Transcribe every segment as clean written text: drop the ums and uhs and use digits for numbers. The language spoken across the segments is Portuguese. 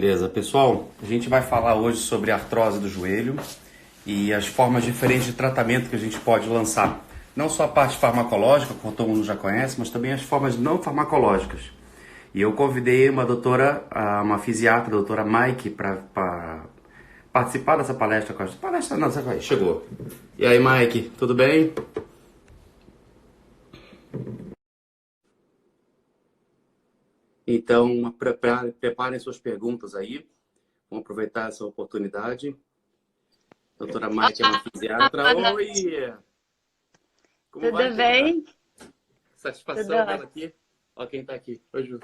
Beleza, pessoal? A gente vai falar hoje sobre artrose do joelho e as formas diferentes de tratamento que a gente pode lançar. Não só a parte farmacológica, como todo mundo já conhece, mas também as formas não farmacológicas. E eu convidei uma doutora, uma fisiatra, a doutora Mike, para participar dessa palestra com a gente. Palestra não, chegou. E aí, Mike, tudo bem? Então, preparem suas perguntas aí. Vamos aproveitar essa oportunidade. Doutora Mike é uma Ah, fisiatra. boa noite. Oi! Como vai, Tudo querida? bem? Tudo Satisfação vê-la ótimo. aqui. Ó quem tá aqui. Oi, Ju.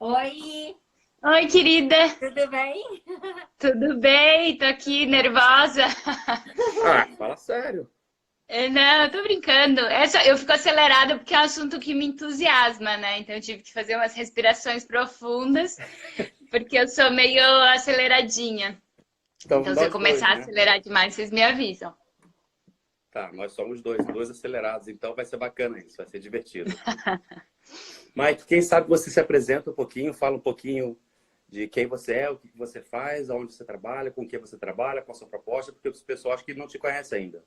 Oi, Oi, querida. tudo bem? Tudo bem? Tô aqui nervosa. Ah, fala sério. Não, eu tô brincando. Eu fico acelerada porque é um assunto que me entusiasma, né? Então eu tive que fazer umas respirações profundas, porque eu sou meio aceleradinha. Então, Então se eu nós dois, começar a né? acelerar demais, vocês me avisam. Tá, nós somos dois acelerados, então vai ser bacana isso, vai ser divertido. Mike, quem sabe você se apresenta um pouquinho, fala um pouquinho de quem você é, o que você faz, aonde você trabalha, com quem você trabalha, qual a sua proposta, porque os pessoal acho que não te conhece ainda.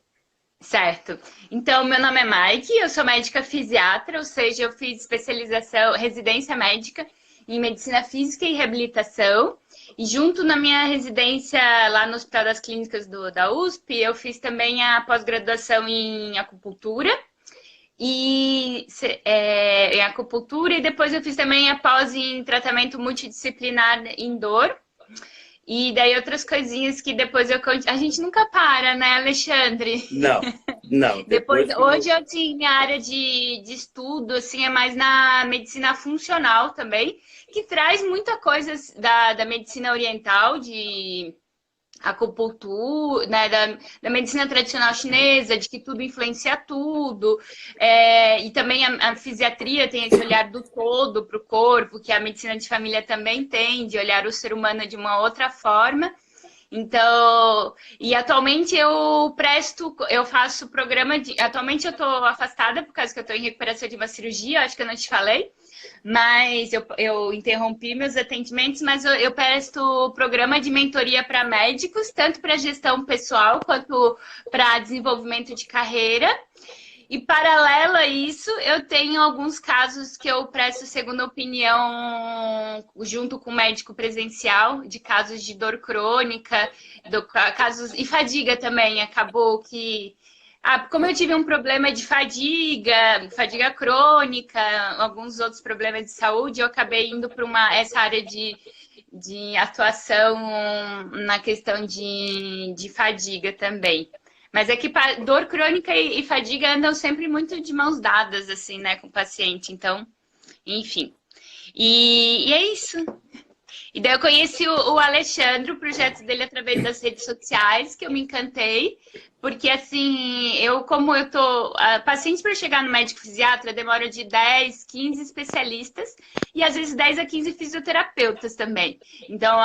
Certo. Então, meu nome é Mike, eu sou médica fisiatra, ou seja, eu fiz especialização, residência médica em medicina física e reabilitação. E junto na minha residência lá no Hospital das Clínicas da USP, eu fiz também a pós-graduação em acupuntura em acupuntura e depois eu fiz também a pós em tratamento multidisciplinar em dor. E daí outras coisinhas que depois a gente nunca para, né, Alexandre? Não, não, Depois, depois que hoje, assim, minha área de estudo, assim, é mais na medicina funcional também, que traz muita coisa da medicina oriental, de acupuntura, né, da medicina tradicional chinesa, de que tudo influencia tudo, e também a fisiatria tem esse olhar do todo para o corpo, que a medicina de família também tem, de olhar o ser humano de uma outra forma. Então, e atualmente eu faço programa de. Atualmente eu estou afastada por causa que eu estou em recuperação de uma cirurgia, acho que eu não te falei, mas eu interrompi meus atendimentos, mas eu presto programa de mentoria para médicos, tanto para gestão pessoal quanto para desenvolvimento de carreira. E paralelo a isso, eu tenho alguns casos que eu presto segunda opinião junto com o médico presencial, de casos de dor crônica, casos e fadiga também. Acabou que, como eu tive um problema de fadiga crônica, alguns outros problemas de saúde, eu acabei indo para essa área de atuação na questão de fadiga também. Mas é que dor crônica e fadiga andam sempre muito de mãos dadas, assim, né, com o paciente. Então, enfim. E é isso. E daí eu conheci o Alexandre, o projeto dele através das redes sociais, que eu me encantei, porque assim, como eu tô. Pacientes para chegar no médico fisiatra demora de 10, 15 especialistas e às vezes 10 a 15 fisioterapeutas também. Então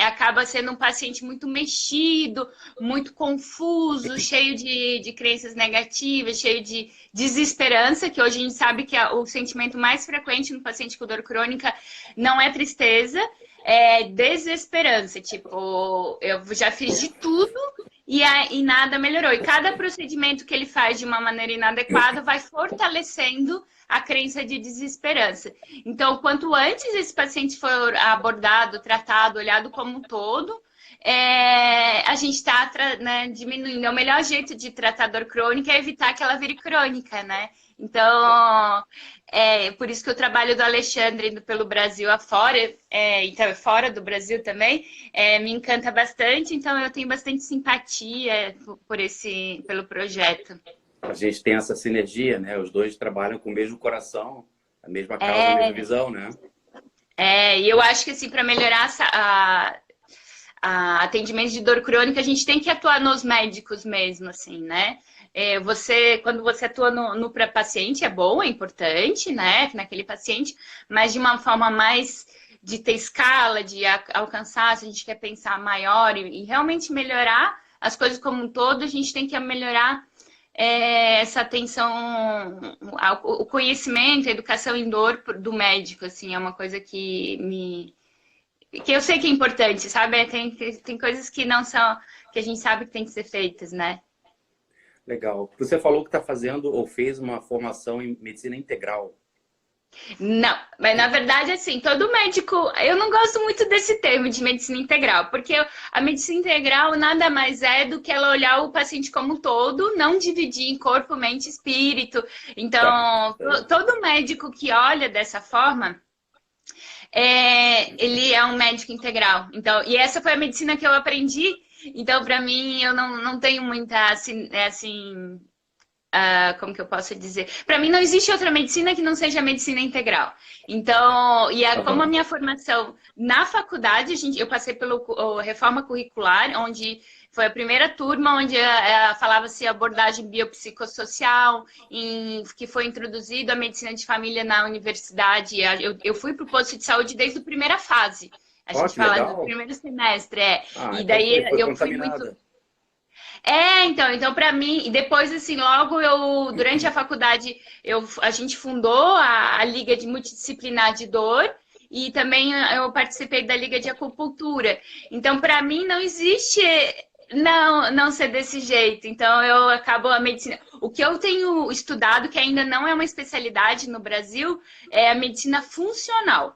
acaba sendo um paciente muito mexido, muito confuso, cheio de crenças negativas, cheio de desesperança, que hoje a gente sabe que o sentimento mais frequente no paciente com dor crônica não é tristeza, é desesperança. Tipo, eu já fiz de tudo e nada melhorou. E cada procedimento que ele faz de uma maneira inadequada vai fortalecendo a crença de desesperança. Então, quanto antes esse paciente for abordado, tratado, olhado como um todo, a gente está, né, diminuindo. O melhor jeito de tratar dor crônica é evitar que ela vire crônica, né? Então, por isso que o trabalho do Alexandre indo pelo Brasil afora, então fora do Brasil também, me encanta bastante. Então, eu tenho bastante simpatia pelo projeto. a gente tem essa sinergia, né? Os dois trabalham com o mesmo coração, a mesma causa, a mesma É, visão, né? e eu acho que assim, para melhorar atendimento de dor crônica, a gente tem que atuar nos médicos mesmo, assim, né? Quando você atua no paciente, é bom, é importante, né? Naquele paciente, mas de uma forma mais de ter escala, de alcançar, se a gente quer pensar maior e realmente melhorar as coisas como um todo, a gente tem que melhorar essa atenção, o conhecimento, a educação em dor do médico, assim, é uma coisa que que eu sei que é importante, sabe? Tem coisas que não são, que a gente sabe que tem que ser feitas, né? Legal. Você falou que está fazendo ou fez uma formação em medicina integral. Não, mas na verdade, assim, todo médico. Eu não gosto muito desse termo de medicina integral, porque a medicina integral nada mais é do que ela olhar o paciente como um todo, não dividir em corpo, mente e espírito. Tá. Então, todo médico que olha dessa forma, ele é um médico integral. Então, e essa foi a medicina que eu aprendi. Então, para mim, eu não tenho muita, assim, como que eu posso dizer? Para mim não existe outra medicina que não seja medicina integral. Então, como a Aham. minha formação na faculdade, eu passei pela reforma curricular, onde foi a primeira turma onde falava-se abordagem biopsicossocial, que foi introduzido a medicina de família na universidade. Eu fui para o posto de saúde desde a primeira fase. A Ó, gente que fala do legal. primeiro semestre, Ah, E então daí foi eu fui muito. contaminada. Então para mim, e depois, assim, logo durante a faculdade, a gente fundou a Liga de Multidisciplinar de Dor e também eu participei da Liga de Acupuntura. Então, para mim, não existe não ser desse jeito. Então, eu acabo a medicina. O que eu tenho estudado, que ainda não é uma especialidade no Brasil, é a medicina funcional.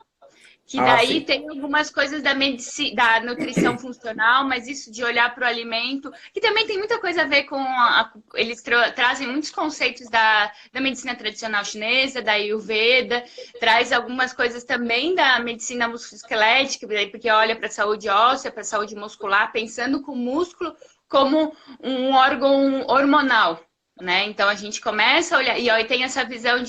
Que Ah, daí sim. tem algumas coisas da medicina, da nutrição funcional, mas isso de olhar para o alimento, que também tem muita coisa a ver com eles trazem muitos conceitos da medicina tradicional chinesa, da Ayurveda, traz algumas coisas também da medicina musculoesquelética, porque olha para a saúde óssea, para a saúde muscular, pensando com o músculo como um órgão hormonal. Né? Então a gente começa a olhar, e aí tem essa visão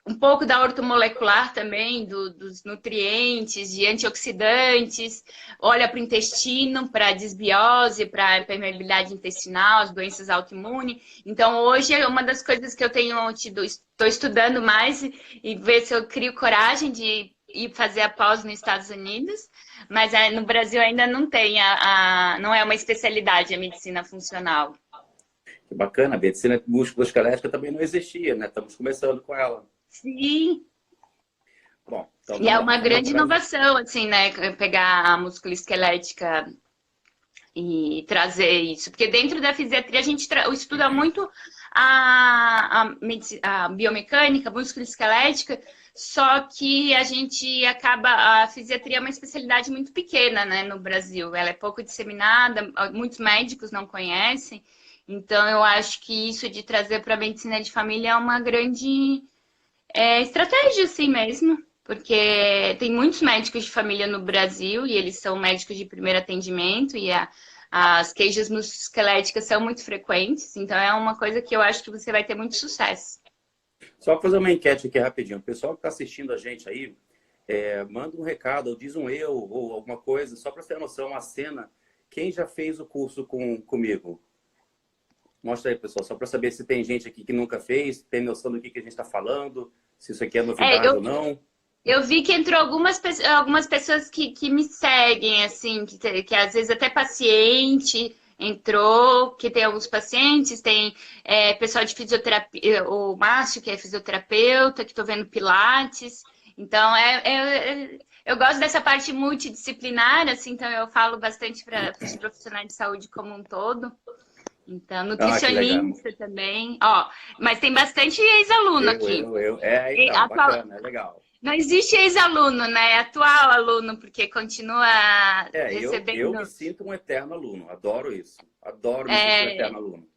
um pouco da ortomolecular também, dos nutrientes, de antioxidantes, olha para o intestino, para a desbiose, para a permeabilidade intestinal, as doenças autoimunes. Então, hoje, é uma das coisas que eu estou estudando mais e ver se eu crio coragem de ir fazer a pós nos Estados Unidos, mas no Brasil ainda não tem, não é uma especialidade a medicina funcional. Que bacana. A medicina musculoesquelética também não existia, né? Estamos começando com ela. Sim, Bom, então e é vamos lá. uma Vamos grande trazer. inovação, assim, né? Pegar a musculoesquelética e trazer isso. Porque dentro da fisiatria a gente estuda muito a biomecânica, musculoesquelética, só que a gente acaba. A fisiatria é uma especialidade muito pequena, né, no Brasil. Ela é pouco disseminada, muitos médicos não conhecem. Então, eu acho que isso de trazer para a medicina de família é uma grande estratégia, assim mesmo. Porque tem muitos médicos de família no Brasil e eles são médicos de primeiro atendimento e as queixas musculoesqueléticas são muito frequentes. Então, é uma coisa que eu acho que você vai ter muito sucesso. Só fazer uma enquete aqui rapidinho. O pessoal que está assistindo a gente aí, manda um recado, ou diz um eu, ou alguma coisa, só para ter noção, uma cena. Quem já fez o curso comigo? Mostra aí, pessoal, só para saber se tem gente aqui que nunca fez, tem noção do que a gente está falando, se isso aqui é novidade Eu, ou não. eu vi que entrou algumas pessoas que me seguem, assim, que às vezes até paciente entrou, que tem alguns pacientes, tem pessoal de fisioterapia, o Márcio, que é fisioterapeuta, que estou vendo Pilates. Então, eu gosto dessa parte multidisciplinar, assim, então eu falo bastante para os profissionais de saúde como um todo. Então, Ah, que legal. nutricionista também. Ó, mas tem bastante ex-aluno aqui. Então, bacana, é legal. Não existe ex-aluno, né? É atual aluno, porque continua Eu me recebendo. sinto um eterno aluno, adoro isso. Adoro me sentir um eterno aluno.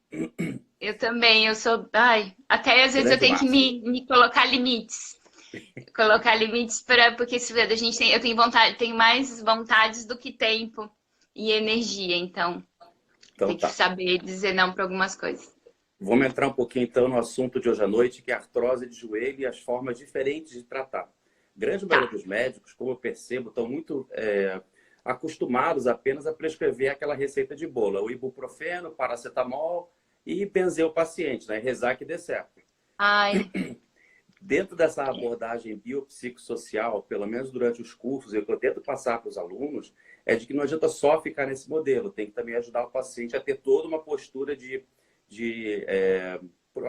Eu também, eu sou. Ai, até às vezes eu Grande tenho que Márcio. me colocar limites. Colocar limites porque se a gente eu tenho vontade, tenho mais vontades do que tempo e energia, então Então tem que tá. saber dizer não para algumas coisas. Vamos entrar um pouquinho então no assunto de hoje à noite, que é a artrose de joelho e as formas diferentes de tratar. Grande maioria Tá. dos médicos, como eu percebo, estão muito acostumados apenas a prescrever aquela receita de bolo, o ibuprofeno, paracetamol e benzer o paciente, né? Rezar que dê certo. Ai, Dentro dessa abordagem biopsicossocial, pelo menos durante os cursos, eu tento passar para os alunos, é de que não adianta só ficar nesse modelo, tem que também ajudar o paciente a ter toda uma postura de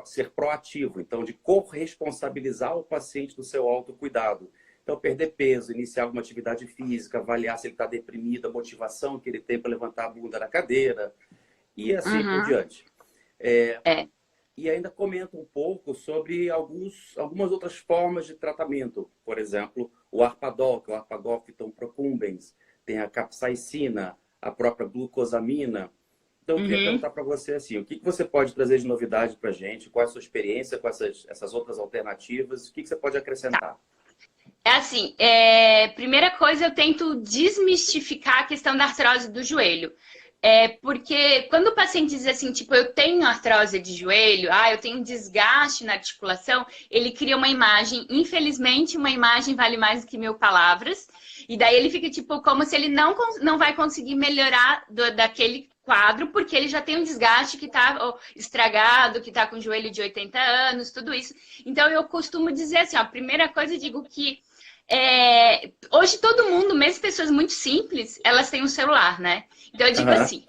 ser proativo, então de corresponsabilizar o paciente do seu autocuidado. Então, perder peso, iniciar alguma atividade física, avaliar se ele está deprimido, a motivação que ele tem para levantar a bunda da cadeira e assim por Uhum. diante. É. E ainda comenta um pouco sobre algumas outras formas de tratamento. Por exemplo, o Arpadol, que é o Arpagophyton procumbens, tem a capsaicina, a própria glucosamina. Então, eu queria Uhum. perguntar para você assim, o que você pode trazer de novidade para a gente? Qual é a sua experiência com essas outras alternativas? O que você pode acrescentar? É assim, primeira coisa, eu tento desmistificar a questão da artrose do joelho. Porque quando o paciente diz assim, tipo, eu tenho artrose de joelho, eu tenho um desgaste na articulação, ele cria uma imagem, infelizmente, uma imagem vale mais do que 1000 palavras, e daí ele fica, tipo, como se ele não vai conseguir melhorar daquele quadro, porque ele já tem um desgaste que está estragado, que está com o joelho de 80 anos, tudo isso. Então, eu costumo dizer assim, ó, a primeira coisa, eu digo que hoje todo mundo, mesmo pessoas muito simples, elas têm um celular, né? Então eu digo Aham. assim,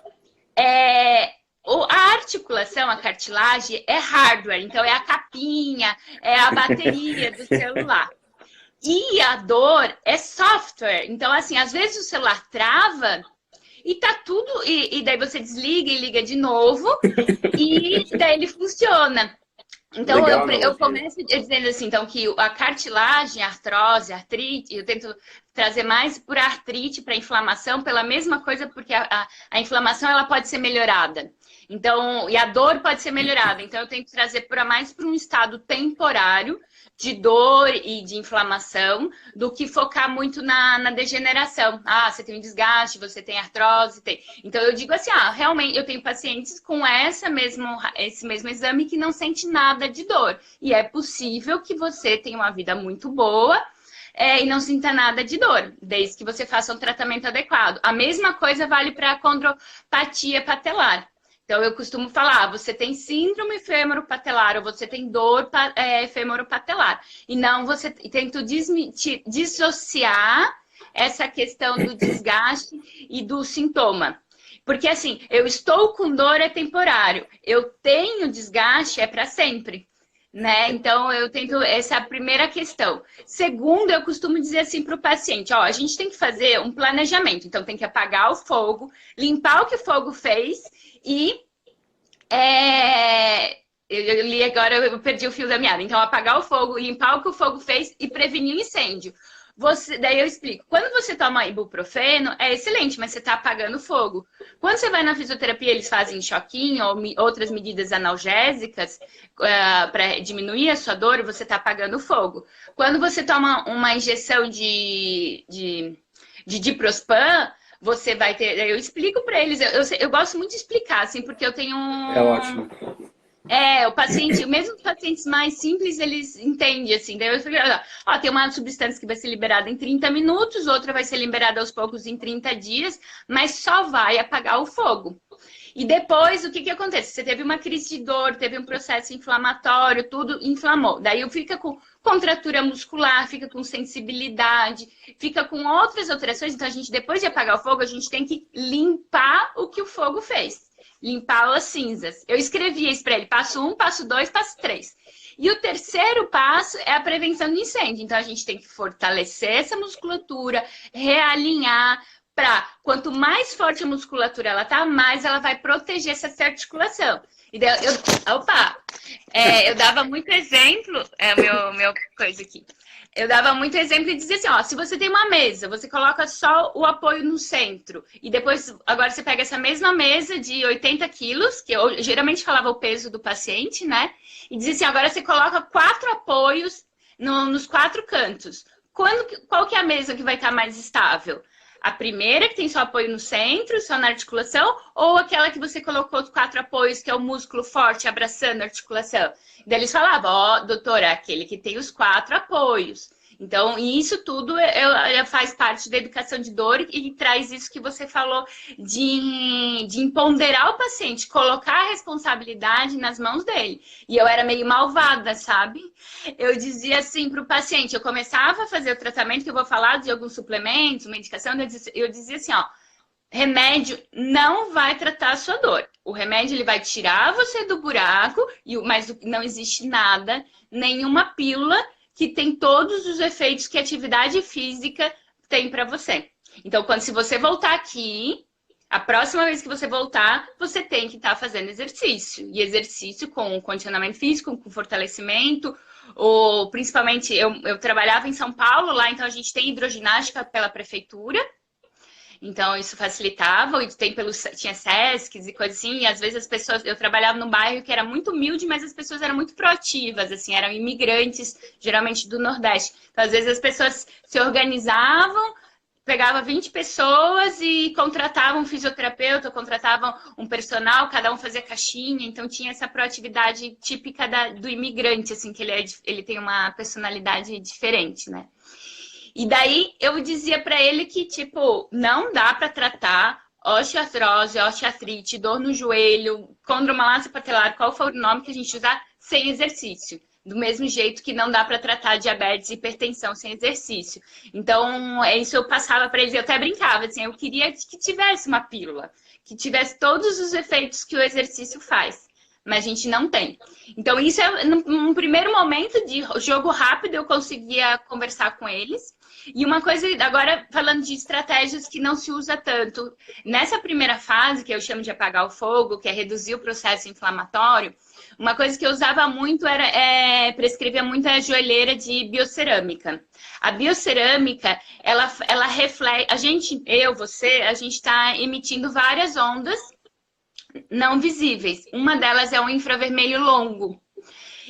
a articulação, a cartilagem é hardware, então é a capinha, é a bateria do celular. E a dor é software. Então, assim, às vezes o celular trava e tá tudo. E daí você desliga e liga de novo, e daí ele funciona. Então, Legal a eu analogia. começo dizendo assim, então, que a cartilagem, a artrose, a artrite, eu tento trazer mais por artrite, para inflamação, pela mesma coisa, porque a inflamação ela pode ser melhorada. Então, e a dor pode ser melhorada. Então, eu tento trazer mais para um estado temporário de dor e de inflamação, do que focar muito na degeneração. Você tem um desgaste, você tem artrose, tem. Então eu digo assim, realmente eu tenho pacientes com esse mesmo exame que não sente nada de dor. E é possível que você tenha uma vida muito boa e não sinta nada de dor, desde que você faça um tratamento adequado. A mesma coisa vale para a condropatia patelar. Então, eu costumo falar, você tem síndrome femoropatelar ou você tem dor femoropatelar. E não, você tenta dissociar essa questão do desgaste e do sintoma. Porque, assim, eu estou com dor é temporário, eu tenho desgaste é para sempre. Né? Então, eu tento, essa é a primeira questão. Segundo, eu costumo dizer assim para o paciente, a gente tem que fazer um planejamento. Então, tem que apagar o fogo, limpar o que o fogo fez e eu li agora, eu perdi o fio da meada. Então, apagar o fogo, limpar o que o fogo fez e prevenir o incêndio. Daí eu explico. Quando você toma ibuprofeno, é excelente, mas você está apagando o fogo. Quando você vai na fisioterapia, eles fazem choquinho ou outras medidas analgésicas para diminuir a sua dor, você está apagando o fogo. Quando você toma uma injeção de diprospan, você vai ter. Eu explico para eles. Eu gosto muito de explicar, assim, porque eu tenho É ótimo. o paciente, mesmo os pacientes mais simples, eles entendem, assim. Daí eu falei, tem uma substância que vai ser liberada em 30 minutos, outra vai ser liberada aos poucos em 30 dias, mas só vai apagar o fogo. E depois, o que acontece? Você teve uma crise de dor, teve um processo inflamatório, tudo inflamou. Daí fica com contratura muscular, fica com sensibilidade, fica com outras alterações. Então, depois de apagar o fogo, a gente tem que limpar o que o fogo fez. Limpar as cinzas. Eu escrevia isso para ele, passo 1, passo 2, passo 3. E o terceiro passo é a prevenção de incêndio. Então, a gente tem que fortalecer essa musculatura, realinhar, quanto mais forte a musculatura ela tá, mais ela vai proteger essa articulação. E daí eu dava muito exemplo, meu coisa aqui. Eu dava muito exemplo e dizia assim, se você tem uma mesa, você coloca só o apoio no centro. E depois, agora você pega essa mesma mesa de 80 quilos, que eu geralmente falava o peso do paciente, né? E dizia assim, agora você coloca 4 apoios nos 4 cantos. Qual que é a mesa que vai estar mais estável? A primeira, que tem só apoio no centro, só na articulação, ou aquela que você colocou os 4 apoios, que é o músculo forte abraçando a articulação? Daí eles falavam, doutora, aquele que tem os 4 apoios. Então, isso tudo faz parte da educação de dor e traz isso que você falou de empoderar o paciente, colocar a responsabilidade nas mãos dele. E eu era meio malvada, sabe? Eu dizia assim para o paciente, eu começava a fazer o tratamento, que eu vou falar de alguns suplementos, medicação, eu dizia assim, remédio não vai tratar a sua dor. O remédio ele vai tirar você do buraco, mas não existe nada, nenhuma pílula que tem todos os efeitos que a atividade física tem para você. Então, se você voltar aqui, a próxima vez que você voltar, você tem que estar fazendo exercício. E exercício com condicionamento físico, com fortalecimento, ou principalmente eu trabalhava em São Paulo, lá então a gente tem hidroginástica pela prefeitura. Então, isso facilitava, e tinha SESCs e coisas assim, e às vezes as pessoas, eu trabalhava num bairro que era muito humilde, mas as pessoas eram muito proativas, assim, eram imigrantes, geralmente do Nordeste. Então, às vezes as pessoas se organizavam, pegava 20 pessoas e contratavam um fisioterapeuta, contratavam um personal, cada um fazia caixinha, então tinha essa proatividade típica do imigrante, assim, que ele tem uma personalidade diferente, né? E daí eu dizia para ele que, tipo, não dá para tratar osteoartrose, osteoartrite, dor no joelho, condromalácia patelar, qual for o nome que a gente usar, sem exercício. Do mesmo jeito que não dá para tratar diabetes e hipertensão sem exercício. Então, isso eu passava para eles, eu até brincava, assim, eu queria que tivesse uma pílula, que tivesse todos os efeitos que o exercício faz. Mas a gente não tem. Então, isso é, num primeiro momento de jogo rápido, eu conseguia conversar com eles. E uma coisa, agora falando de estratégias que não se usa tanto. Nessa primeira fase, que eu chamo de apagar o fogo, que é reduzir o processo inflamatório, uma coisa que eu usava muito prescrevia muito a joelheira de biocerâmica. A biocerâmica, ela reflete, a gente está emitindo várias ondas não visíveis. Uma delas é um infravermelho longo.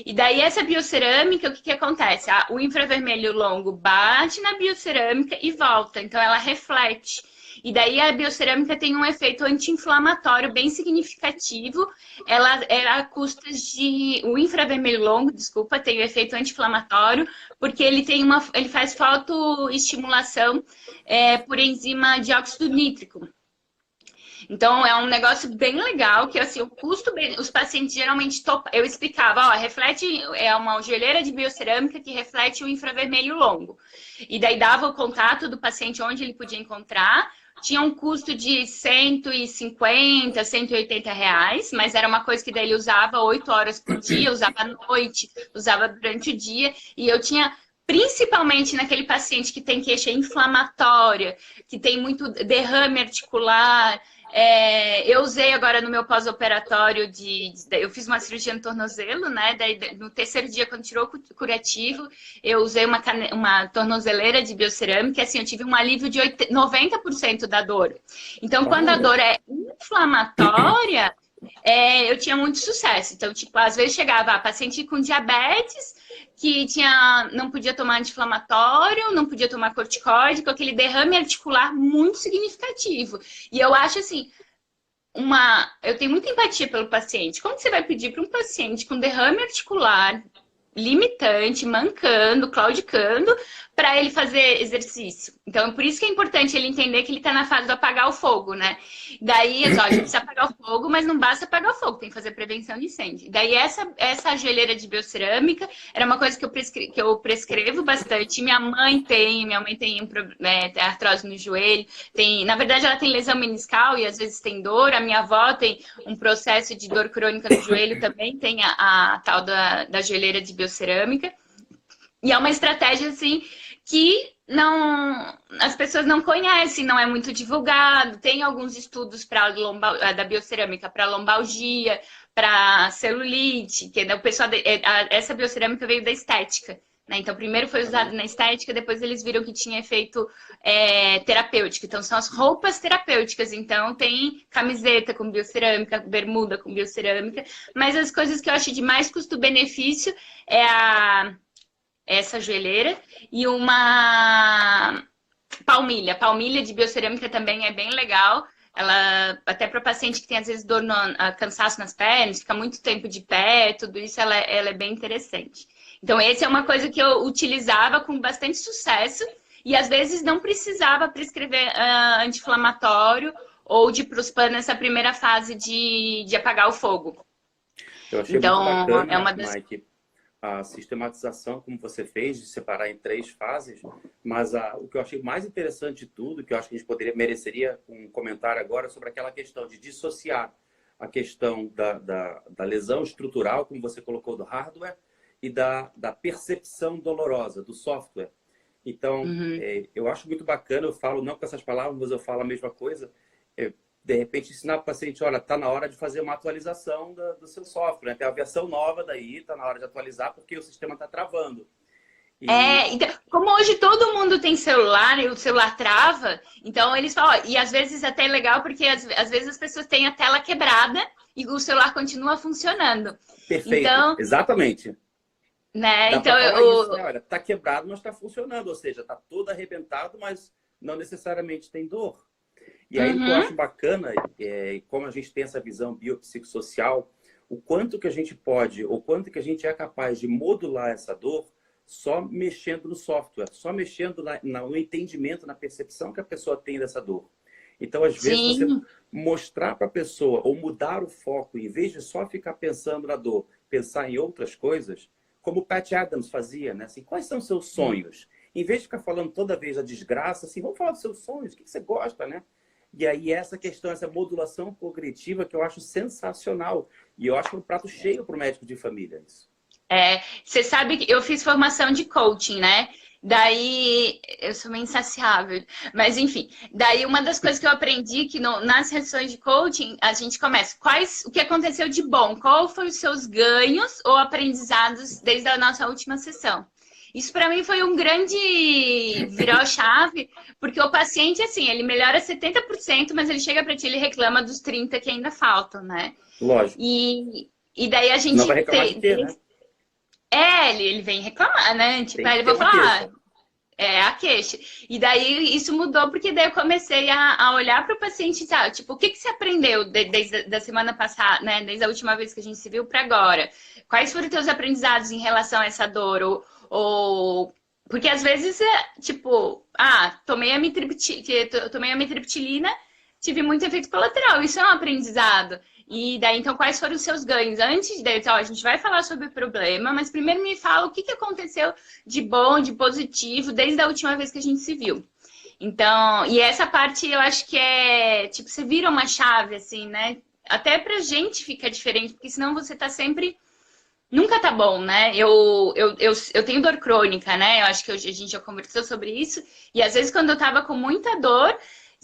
E daí essa biocerâmica, o que acontece? O infravermelho longo bate na biocerâmica e volta, então ela reflete. E daí a biocerâmica tem um efeito anti-inflamatório bem significativo. Ela a custas de... O infravermelho longo, desculpa, tem o efeito anti-inflamatório, porque ele faz fotoestimulação por enzima dióxido nítrico. Então, é um negócio bem legal, que assim, o custo, os pacientes geralmente eu explicava, é uma joelheira de biocerâmica que reflete o infravermelho longo. E daí dava o contato do paciente onde ele podia encontrar, tinha um custo de 150, 180 reais, mas era uma coisa que daí ele usava 8 horas por dia, usava à noite, usava durante o dia, e eu tinha... Principalmente naquele paciente que tem queixa inflamatória, que tem muito derrame articular. Eu usei agora no meu pós-operatório eu fiz uma cirurgia no tornozelo, né? Daí, no terceiro dia, quando tirou o curativo, eu usei uma tornozeleira de biocerâmica, assim, eu tive um alívio de 90% da dor. Então, quando a dor é inflamatória, eu tinha muito sucesso. Então, tipo, às vezes chegava paciente com diabetes, que não podia tomar anti-inflamatório, não podia tomar corticoide, com aquele derrame articular muito significativo. E eu acho assim, eu tenho muita empatia pelo paciente. Como que você vai pedir para um paciente com derrame articular limitante, mancando, claudicando, para ele fazer exercício? Então, por isso que é importante ele entender que ele está na fase do apagar o fogo, né? Daí, a gente precisa apagar o fogo, mas não basta apagar o fogo, tem que fazer prevenção de incêndio. Daí, essa joelheira de biocerâmica era uma coisa que eu prescrevo bastante. Minha mãe tem artrose no joelho, na verdade, ela tem lesão meniscal e às vezes tem dor. A minha avó tem um processo de dor crônica no joelho, também tem a tal da joelheira de biocerâmica. E é uma estratégia, assim, que as pessoas não conhecem, não é muito divulgado. Tem alguns estudos da biocerâmica para lombalgia, para celulite, que o pessoal, essa biocerâmica veio da estética, né? Então, primeiro foi usado na estética, depois eles viram que tinha efeito terapêutico. Então, são as roupas terapêuticas. Então, tem camiseta com biocerâmica, bermuda com biocerâmica. Mas as coisas que eu acho de mais custo-benefício essa joelheira e uma palmilha. Palmilha de biocerâmica também é bem legal. Ela, até para paciente que tem às vezes cansaço nas pernas, fica muito tempo de pé, tudo isso ela é bem interessante. Então, essa é uma coisa que eu utilizava com bastante sucesso e às vezes não precisava prescrever anti-inflamatório ou de Diprospan nessa primeira fase de apagar o fogo. Eu achei muito bacana, Mike, a sistematização como você fez, de separar em 3 fases, mas o que eu achei mais interessante de tudo, que eu acho que a gente mereceria um comentário agora, sobre aquela questão de dissociar a questão da lesão estrutural, como você colocou, do hardware, e da percepção dolorosa do software. Então, eu acho muito bacana, eu falo não com essas palavras, mas eu falo a mesma coisa. De repente, ensinar para o paciente, olha, está na hora de fazer uma atualização do seu software, né? Tem a versão nova daí, está na hora de atualizar porque o sistema está travando. Então, como hoje todo mundo tem celular e o celular trava, então eles falam, ó, e às vezes até é legal porque às vezes as pessoas têm a tela quebrada e o celular continua funcionando. Perfeito, então, exatamente. Né? Dá Então, pra falar isso, né? Olha, tá quebrado, mas está funcionando, ou seja, tá todo arrebentado, mas não necessariamente tem dor. E aí o que eu acho bacana, como a gente tem essa visão biopsicossocial, o quanto que a gente pode, ou quanto que a gente é capaz de modular essa dor só mexendo no software, só mexendo no entendimento, na percepção que a pessoa tem dessa dor. Então, às vezes, você mostrar para a pessoa, ou mudar o foco, em vez de só ficar pensando na dor, pensar em outras coisas, como o Pat Adams fazia, né? Assim, quais são os seus sonhos? Em vez de ficar falando toda vez da desgraça, assim, vamos falar dos seus sonhos, o que você gosta, né? E aí essa questão, essa modulação cognitiva que eu acho sensacional. E eu acho um prato cheio para o médico de família isso. Você sabe que eu fiz formação de coaching, né? Daí, eu sou meio insaciável, mas enfim. Daí, uma das coisas que eu aprendi que nas sessões de coaching, a gente começa. O que aconteceu de bom? Qual foram os seus ganhos ou aprendizados desde a nossa última sessão? Isso para mim foi um grande virar chave, porque o paciente, assim, ele melhora 70%, mas ele chega para ti e ele reclama dos 30% que ainda faltam, né? Lógico. E daí a gente... Não vai reclamar de quê, né? Ele vem reclamar, né? Tipo, aí ele vai falar, a queixa. E daí isso mudou, porque daí eu comecei a olhar para o paciente e tal, tipo, o que você aprendeu desde a semana passada, né? Desde a última vez que a gente se viu para agora? Quais foram os teus aprendizados em relação a essa dor? Porque às vezes tipo, tomei a mitriptilina, tive muito efeito colateral. Isso é um aprendizado. E daí, então, quais foram os seus ganhos? Antes daí, a gente vai falar sobre o problema, mas primeiro me fala o que aconteceu de bom, de positivo, desde a última vez que a gente se viu. Então, e essa parte eu acho que tipo, você vira uma chave, assim, né? Até pra gente fica diferente, porque senão você tá sempre... Nunca tá bom, né? Eu tenho dor crônica, né? Eu acho que a gente já conversou sobre isso. E às vezes, quando eu tava com muita dor...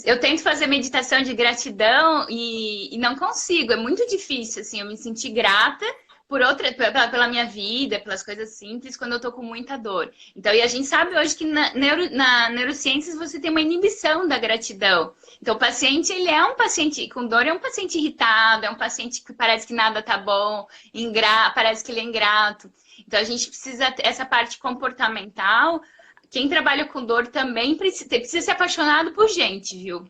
Eu tento fazer meditação de gratidão e não consigo. É muito difícil, assim, eu me sentir grata pela minha vida, pelas coisas simples, quando eu tô com muita dor. Então, e a gente sabe hoje que na neurociências você tem uma inibição da gratidão. Então, o paciente, ele é um paciente com dor, é um paciente irritado, é um paciente que parece que nada tá bom, parece que ele é ingrato. Então, a gente precisa, essa parte comportamental... Quem trabalha com dor também precisa ser apaixonado por gente, viu?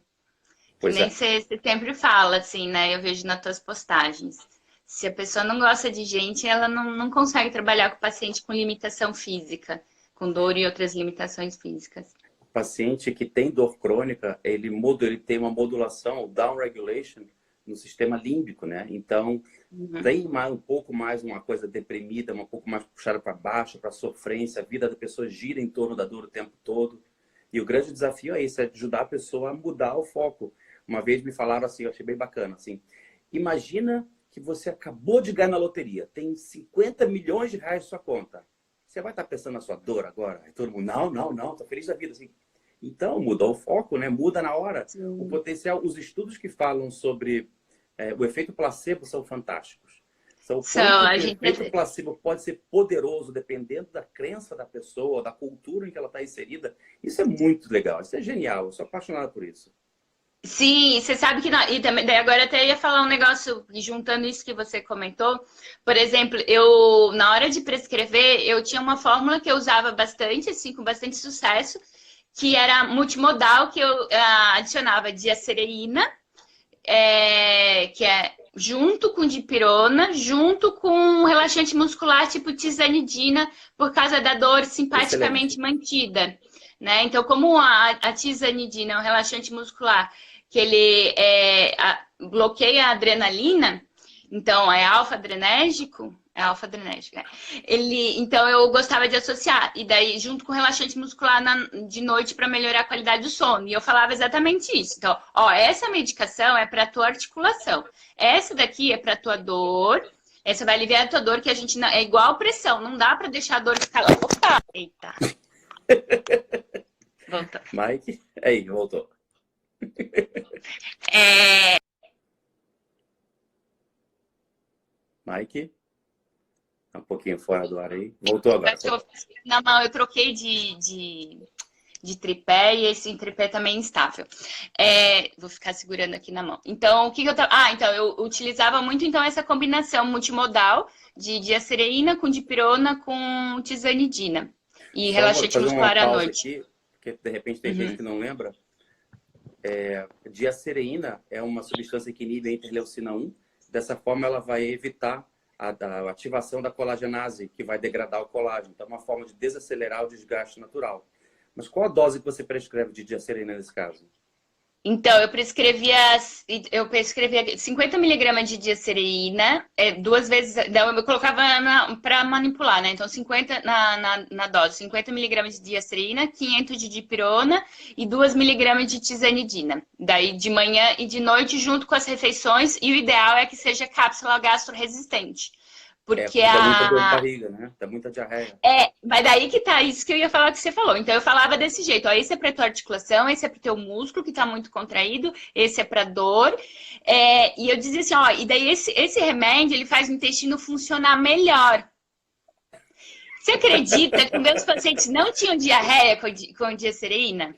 Pois nem você sempre fala, assim, né? Eu vejo nas tuas postagens. Se a pessoa não gosta de gente, ela não consegue trabalhar com o paciente com limitação física, com dor e outras limitações físicas. O paciente que tem dor crônica, ele tem uma modulação, down regulation, no sistema límbico, né? Então, tem um pouco mais uma coisa deprimida, um pouco mais puxada para baixo, para sofrência, a vida da pessoa gira em torno da dor o tempo todo. E o grande desafio é isso, é ajudar a pessoa a mudar o foco. Uma vez me falaram assim, eu achei bem bacana, assim, imagina que você acabou de ganhar na loteria, tem 50 milhões de reais na sua conta. Você vai estar pensando na sua dor agora? Aí todo mundo, não, tô feliz da vida, assim. Então, muda o foco, né? Muda na hora. Sim. O potencial, os estudos que falam sobre o efeito placebo são fantásticos. O efeito placebo pode ser poderoso dependendo da crença da pessoa, da cultura em que ela está inserida. Isso é muito legal, isso é genial. Eu sou apaixonado por isso. Sim, você sabe que... E também, daí agora até ia falar um negócio, juntando isso que você comentou. Por exemplo, na hora de prescrever, eu tinha uma fórmula que eu usava bastante, assim, com bastante sucesso, que era multimodal, que eu adicionava diacereína, que é junto com dipirona, junto com um relaxante muscular tipo tisanidina, por causa da dor simpaticamente mantida. Né? Então, como a tisanidina é um relaxante muscular, que ele bloqueia a adrenalina, então é alfa-adrenérgico, né? Então, eu gostava de associar. E daí, junto com relaxante muscular de noite para melhorar a qualidade do sono. E eu falava exatamente isso. Então, essa medicação é para a tua articulação. Essa daqui é para a tua dor. Essa vai aliviar a tua dor, que a gente não... É igual pressão, não dá pra deixar a dor ficar... Opa! Eita! Voltou. Mike? Aí, voltou. É... Mike? Tá um pouquinho fora do ar aí. Voltou agora. Não, eu troquei de tripé e esse tripé também é instável. Vou ficar segurando aqui na mão. Então, o que eu... então, eu utilizava muito então essa combinação multimodal de diacereína com dipirona com tizanidina. E Só relaxante fazer uma muscular à pausa noite. aqui, porque de repente tem gente que não lembra. Diacereína é uma substância que inibe a interleucina 1. Dessa forma, ela vai evitar a ativação da colagenase, que vai degradar o colágeno. Então, é uma forma de desacelerar o desgaste natural. Mas qual a dose que você prescreve de diacereína nesse caso? Então, eu prescrevia 50 miligramas de diacereína, 2 vezes, eu colocava para manipular, né? Então, 50 na dose, 50 miligramas de diacereína, 500 de dipirona e 2 miligramas de tizanidina. Daí, de manhã e de noite, junto com as refeições, e o ideal é que seja cápsula gastroresistente. Porque dá muita dor de barriga, né? Dá muita diarreia. Mas daí que tá isso que eu ia falar que você falou. Então eu falava desse jeito, ó, esse é pra tua articulação, esse é pro teu músculo que tá muito contraído, esse é pra dor. E eu dizia assim, ó, e daí esse remédio, ele faz o intestino funcionar melhor. Você acredita que meus pacientes não tinham diarreia com diacereína?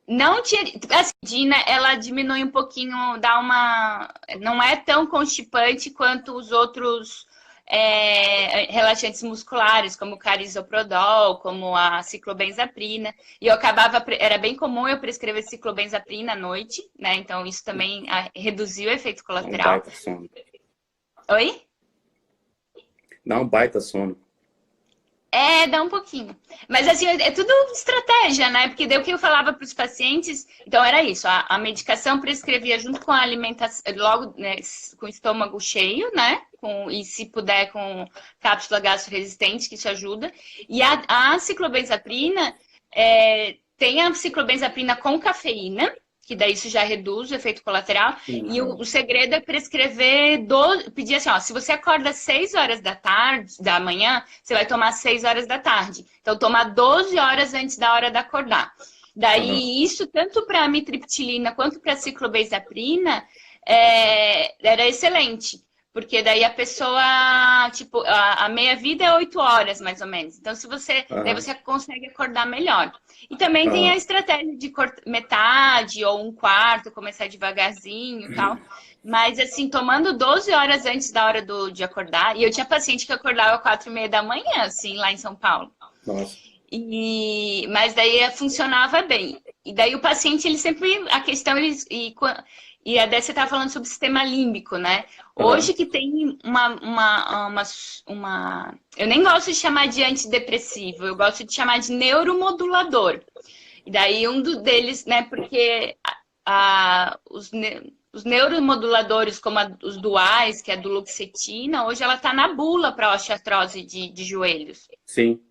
Não tinha. A acidina, ela diminui um pouquinho, não é tão constipante quanto os outros relaxantes musculares, como o carisoprodol, como a ciclobenzaprina. E eu era bem comum eu prescrever ciclobenzaprina à noite, né? Então isso também reduziu o efeito colateral. Dá um baita sono. Oi? Dá um baita sono. Dá um pouquinho. Mas assim, é tudo estratégia, né? Porque daí o que eu falava para os pacientes, então era isso, a medicação prescrevia junto com a alimentação, logo, né, com o estômago cheio, né? E se puder com cápsula gastroresistente, que isso ajuda. E a ciclobenzaprina, tem a ciclobenzaprina com cafeína, que daí isso já reduz o efeito colateral. Uhum. E o segredo é prescrever, pedir assim, ó, se você acorda às 6 horas da manhã, você vai tomar às 6 horas da tarde. Então, tomar 12 horas antes da hora de acordar. Daí, isso, tanto para a amitriptilina quanto para a ciclobenzaprina, era excelente. Porque daí a pessoa, tipo, a meia-vida é 8 horas, mais ou menos. Então, daí você consegue acordar melhor. E também tem a estratégia de metade ou um quarto, começar devagarzinho e tal. Mas, assim, tomando 12 horas antes da hora de acordar. E eu tinha paciente que acordava às 4h30 da manhã, assim, lá em São Paulo. Nossa. Mas daí funcionava bem. E daí o paciente, ele sempre... A questão... E a Dé, você estava falando sobre o sistema límbico, né? Hoje que tem eu nem gosto de chamar de antidepressivo, eu gosto de chamar de neuromodulador. E daí deles, né? Porque os neuromoduladores, como os duais, que é a duloxetina, hoje ela está na bula para osteoartrose de joelhos. Sim.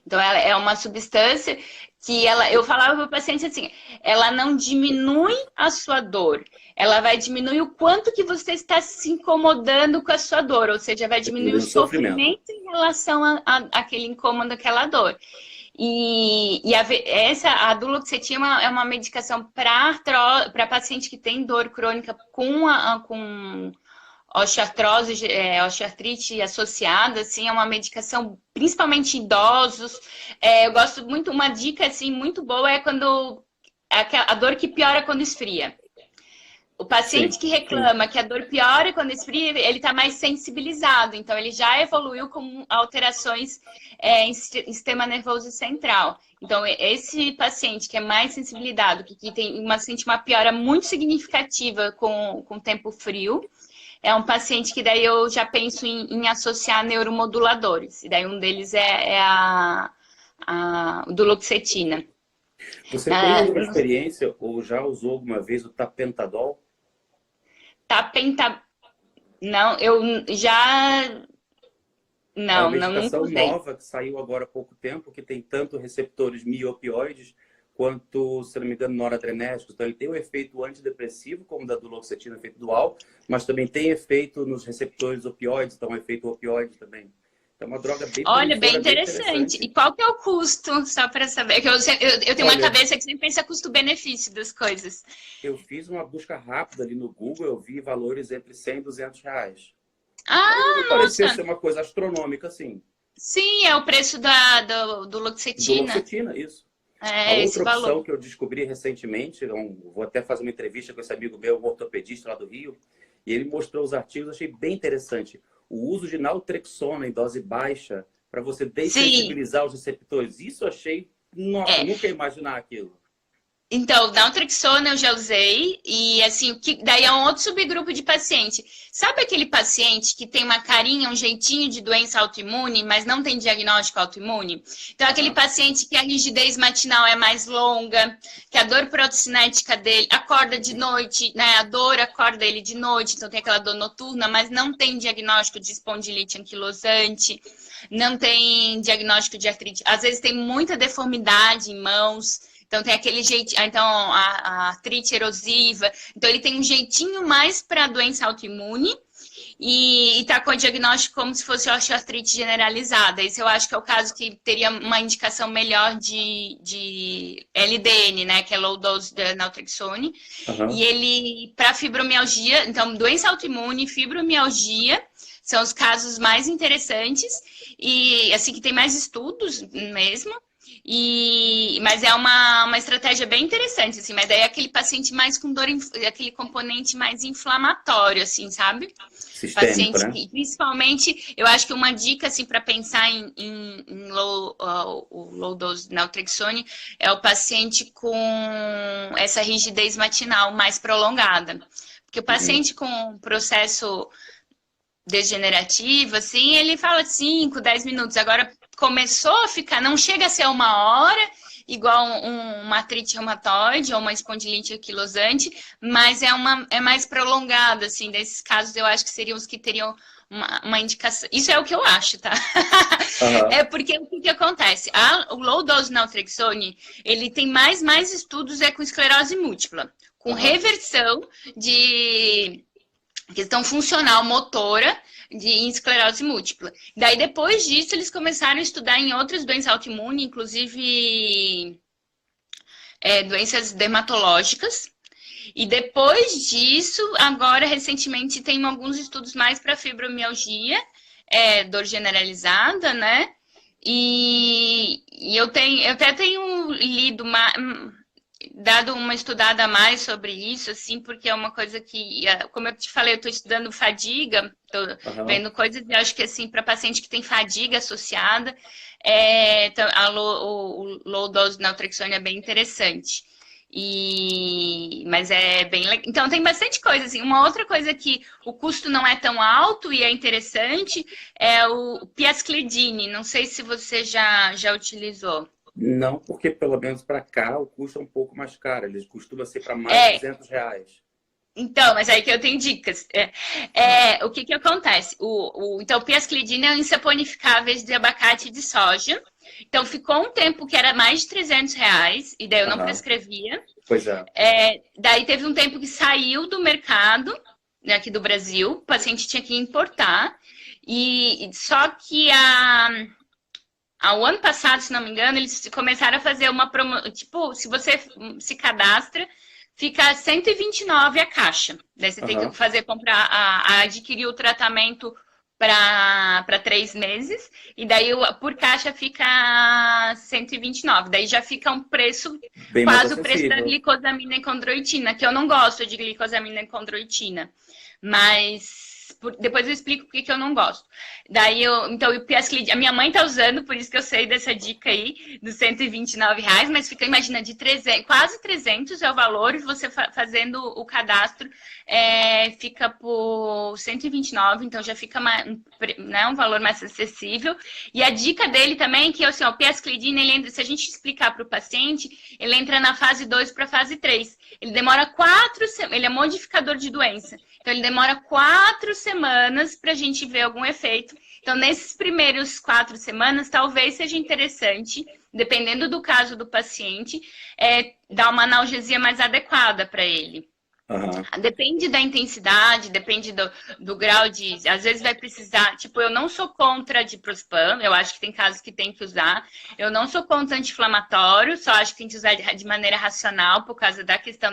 Então, ela é uma substância que eu falava para o paciente assim, ela não diminui a sua dor, ela vai diminuir o quanto que você está se incomodando com a sua dor, ou seja, vai diminuir o sofrimento em relação àquele incômodo, àquela dor. E a duloxetina é uma medicação para paciente que tem dor crônica com osteoartrite associada, assim, é uma medicação principalmente em idosos. Eu gosto muito, uma dica assim muito boa é quando a dor que piora quando esfria. O paciente que reclama que a dor piora quando esfria, ele está mais sensibilizado, então ele já evoluiu com alterações em sistema nervoso central. Então, esse paciente que é mais sensibilizado, que sente uma piora muito significativa com o tempo frio, é um paciente que daí eu já penso em associar neuromoduladores. E daí um deles é a duloxetina. Você tem alguma experiência ou já usou alguma vez o tapentadol? Não, eu já... Não, nunca usei. É uma medicação usei. nova que saiu agora há pouco tempo, que tem tanto receptores miopioides quanto, se não me engano, noradrenérgicos. Então, ele tem um efeito antidepressivo, como o da duloxetina, efeito dual, mas também tem efeito nos receptores opioides, então, efeito opioide também. Então, é uma droga bem Olha, bem promissora, bem interessante. E qual que é o custo, só para saber? Que eu tenho uma Olha, cabeça que sempre pensa custo-benefício das coisas. eu fiz uma busca rápida ali no Google, eu vi valores entre 100 e 200 reais. Ah, Me parecia nossa! ser uma coisa astronômica, assim. Sim, é o preço do Duloxetina. Duloxetina, isso. A É esse outra opção valor. que eu descobri recentemente, vou até fazer uma entrevista com esse amigo meu, um ortopedista lá do Rio, e ele mostrou os artigos, achei bem interessante. O uso de naltrexona em dose baixa para você Sim, dessensibilizar os receptores. Isso eu achei, nossa, é. nunca ia imaginar aquilo. Então, naltrexona eu já usei, e assim, daí é um outro subgrupo de paciente. Sabe aquele paciente que tem uma carinha, um jeitinho de doença autoimune, mas não tem diagnóstico autoimune? Então, aquele Aham. paciente que a rigidez matinal é mais longa, que a dor prostocinética dele acorda de noite, né? A dor acorda ele de noite, então tem aquela dor noturna, mas não tem diagnóstico de espondilite anquilosante, não tem diagnóstico de artrite. Às vezes tem muita deformidade em mãos. Então tem aquele jeitinho, então a artrite erosiva. Então ele tem um jeitinho mais para doença autoimune e tá com o diagnóstico como se fosse osteoartrite generalizada. Esse eu acho que é o caso que teria uma indicação melhor de LDN, né, que é low dose de naltrexone. Aham. E ele para fibromialgia, então doença autoimune, fibromialgia são os casos mais interessantes e assim que tem mais estudos mesmo. Mas é uma estratégia bem interessante, assim, mas daí é aquele paciente mais com dor, aquele componente mais inflamatório, assim, sabe? Sistêmico, Paciente né? que, principalmente, eu acho que uma dica, assim, para pensar em o low dose naltrexone é o paciente com essa rigidez matinal mais prolongada. Porque o Uhum. paciente com processo degenerativo, assim, ele fala 5, 10 minutos. Agora começou a ficar, não chega a ser uma hora, igual uma artrite reumatoide ou uma espondilite anquilosante, mas é mais prolongado, assim, desses casos eu acho que seriam os que teriam uma indicação. Isso é o que eu acho, tá? Aham. É porque o que acontece? O low dose naltrexone, ele tem mais estudos com esclerose múltipla, com Aham. reversão de questão funcional motora de esclerose múltipla. Daí, depois disso, eles começaram a estudar em outras doenças autoimunes, inclusive doenças dermatológicas. E depois disso, agora, recentemente, tem alguns estudos mais para fibromialgia, dor generalizada, né? E eu até tenho lido dado uma estudada a mais sobre isso, assim, porque é uma coisa que, como eu te falei, eu estou estudando fadiga, estou Aham. vendo coisas e acho que, assim, para paciente que tem fadiga associada, então, o low dose naltrexone é bem interessante. Mas é bem legal. Então, tem bastante coisa, assim. Uma outra coisa que o custo não é tão alto e é interessante é o piasclidine. Não sei se você já utilizou. Não, porque pelo menos para cá o custo é um pouco mais caro. Ele costuma ser para mais de É, R$ 200. então, mas aí que eu tenho dicas. O que acontece? Então, o piasclidina é um insaponificáveis de abacate e de soja. Então, ficou um tempo que era mais de R$ 300, e daí eu não Aham. prescrevia. Pois é. Daí teve um tempo que saiu do mercado, né, aqui do Brasil, o paciente tinha que importar. E só que ao ano passado, se não me engano, eles começaram a fazer uma promoção. Tipo, se você se cadastra, fica 129 a caixa. Daí você tem Aham. que comprar, adquirir o tratamento para 3 meses, e daí por caixa fica 129. Daí já fica um preço, Bem mais quase o preço da acessível. glicosamina e condroitina, que eu não gosto de glicosamina e condroitina. Mas depois eu explico por que eu não gosto. Então, o piasclidine, a minha mãe tá usando, por isso que eu sei dessa dica aí, dos R$ 129, mas fica, imagina, de 300, quase 300 é o valor, e você fazendo o cadastro, fica por 129, então já fica né, um valor mais acessível. E a dica dele também é que, assim, o piasclidine, ele entra, se a gente explicar para o paciente, ele entra na fase 2 para a fase 3. Ele demora 4 semanas, ele é modificador de doença. Então, ele demora 4 semanas para a gente ver algum efeito. Então, nesses primeiros 4 semanas, talvez seja interessante, dependendo do caso do paciente, dar uma analgesia mais adequada para ele. Aham. Depende da intensidade, depende do grau de. Às vezes vai precisar. Tipo, eu não sou contra diprospan, eu acho que tem casos que tem que usar. Eu não sou contra anti-inflamatório, só acho que tem que usar de maneira racional, por causa da questão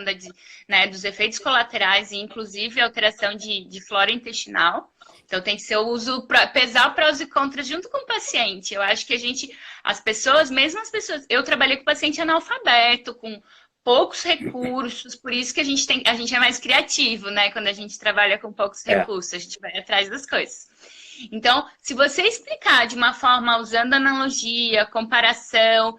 né, dos efeitos colaterais e, inclusive, alteração de flora intestinal. Então, tem que ser o uso, pesar o prós e contras junto com o paciente. Eu acho que as pessoas, mesmo as pessoas. Eu trabalhei com paciente analfabeto, com poucos recursos, por isso que a gente é mais criativo, né? Quando a gente trabalha com poucos recursos, a gente vai atrás das coisas. Então, se você explicar de uma forma usando analogia, comparação,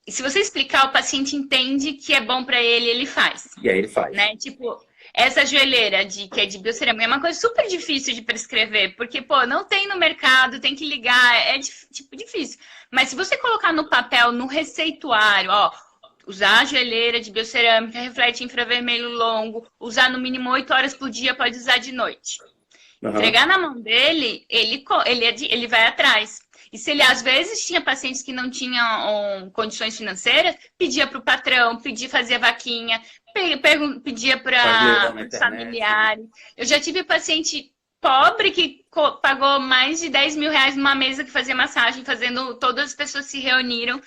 se você explicar, o paciente entende que é bom para ele, ele faz. E aí ele faz. Né? Tipo, essa joelheira que é de biocerâmica é uma coisa super difícil de prescrever, porque, pô, não tem no mercado, tem que ligar, difícil. Mas se você colocar no papel, no receituário, ó, usar a joelheira de biocerâmica, reflete infravermelho longo, usar no mínimo 8 horas por dia, pode usar de noite. Entregar na mão dele, ele vai atrás. E se ele, às vezes, tinha pacientes que não tinham condições financeiras, pedia para o patrão, fazia vaquinha, pedia para os familiares. Eu já tive paciente pobre que pagou mais de 10 mil reais numa mesa que fazia massagem, todas as pessoas se reuniram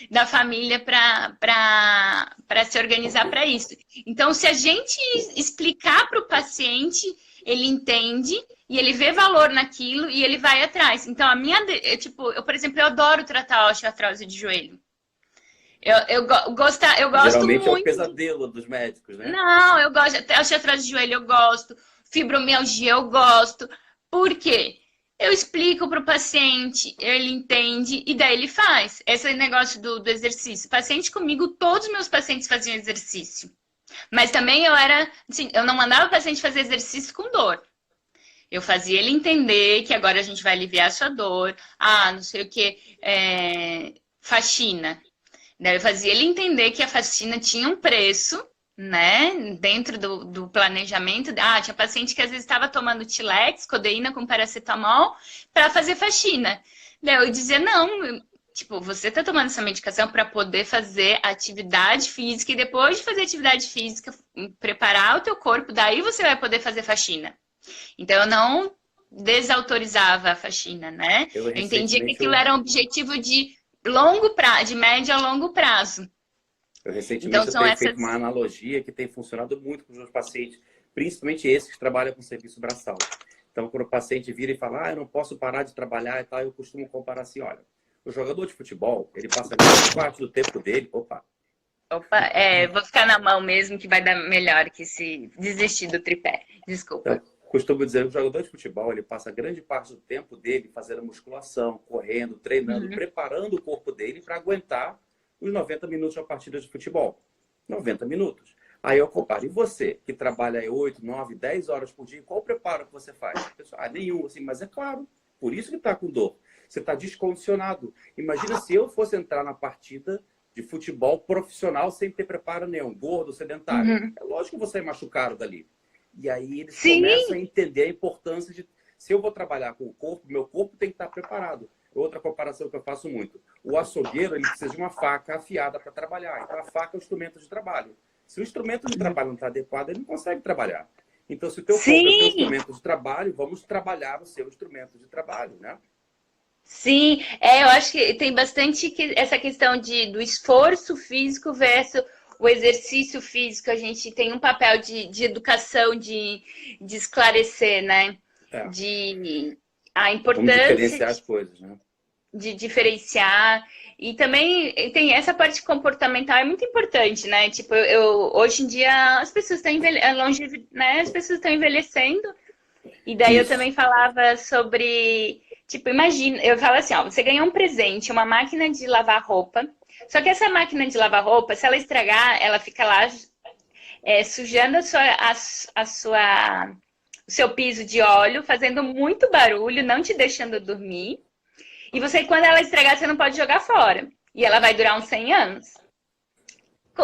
da família para se organizar para isso. Então, se a gente explicar para o paciente, ele entende e ele vê valor naquilo e ele vai atrás. Então, por exemplo, eu adoro tratar osteoartrose de joelho. Eu gosto Geralmente muito. É o pesadelo dos médicos, né? Não, eu gosto. Osteoartrose de joelho eu gosto. Fibromialgia eu gosto. Por quê? Eu explico para o paciente, ele entende e daí ele faz. Esse negócio do exercício. Paciente comigo, todos os meus pacientes faziam exercício. Mas também eu não mandava o paciente fazer exercício com dor. Eu fazia ele entender que agora a gente vai aliviar a sua dor. Não sei o que, faxina. Daí eu fazia ele entender que a faxina tinha um preço, né, dentro do planejamento. Tinha paciente que às vezes estava tomando Tilex, codeína com paracetamol, para fazer faxina. Daí eu dizia, não, você está tomando essa medicação para poder fazer atividade física e depois de fazer atividade física, preparar o teu corpo, daí você vai poder fazer faxina. Então eu não desautorizava a faxina, né? Eu entendia que aquilo era um objetivo de médio a longo prazo. Eu recentemente tenho feito uma analogia que tem funcionado muito com os meus pacientes, principalmente esses que trabalham com serviço braçal. Então, quando o paciente vira e fala, eu não posso parar de trabalhar e tal, eu costumo comparar assim, olha, o jogador de futebol, ele passa grande parte do tempo dele, vou ficar na mão mesmo que vai dar melhor que se desistir do tripé. Desculpa. Então, costumo dizer que o jogador de futebol, ele passa grande parte do tempo dele fazendo musculação, correndo, treinando, preparando o corpo dele para aguentar os 90 minutos de uma partida de futebol. 90 minutos. Aí eu comparo. E você, que trabalha 8, 9, 10 horas por dia, qual o preparo que você faz? Pessoal, nenhum, assim, mas é claro. Por isso que está com dor. Você está descondicionado. Imagina se eu fosse entrar na partida de futebol profissional sem ter preparo nenhum, gordo, sedentário. É lógico que você é machucado dali. E aí eles começam a entender a importância de... Se eu vou trabalhar com o corpo, meu corpo tem que estar preparado. Outra comparação que eu faço muito. O açougueiro, ele precisa de uma faca afiada para trabalhar. Então, a faca é o instrumento de trabalho. Se o instrumento de trabalho não está adequado, ele não consegue trabalhar. Então, se o teu corpo é o teu instrumento de trabalho, vamos trabalhar o seu instrumento de trabalho, né? Sim, eu acho que tem bastante essa questão do esforço físico versus o exercício físico. A gente tem um papel de educação, de esclarecer, né? A importância Vamos diferenciar as coisas, né? De diferenciar. E também tem essa parte comportamental, é muito importante, né? Tipo, hoje em dia as pessoas estão né? As pessoas estão envelhecendo. E daí eu também falava sobre, tipo, imagina, eu falo assim, você ganhou um presente, uma máquina de lavar roupa. Só que essa máquina de lavar roupa, se ela estragar, ela fica lá sujando o seu piso de óleo, fazendo muito barulho, não te deixando dormir. E quando ela estragar, você não pode jogar fora. E ela vai durar uns 100 anos.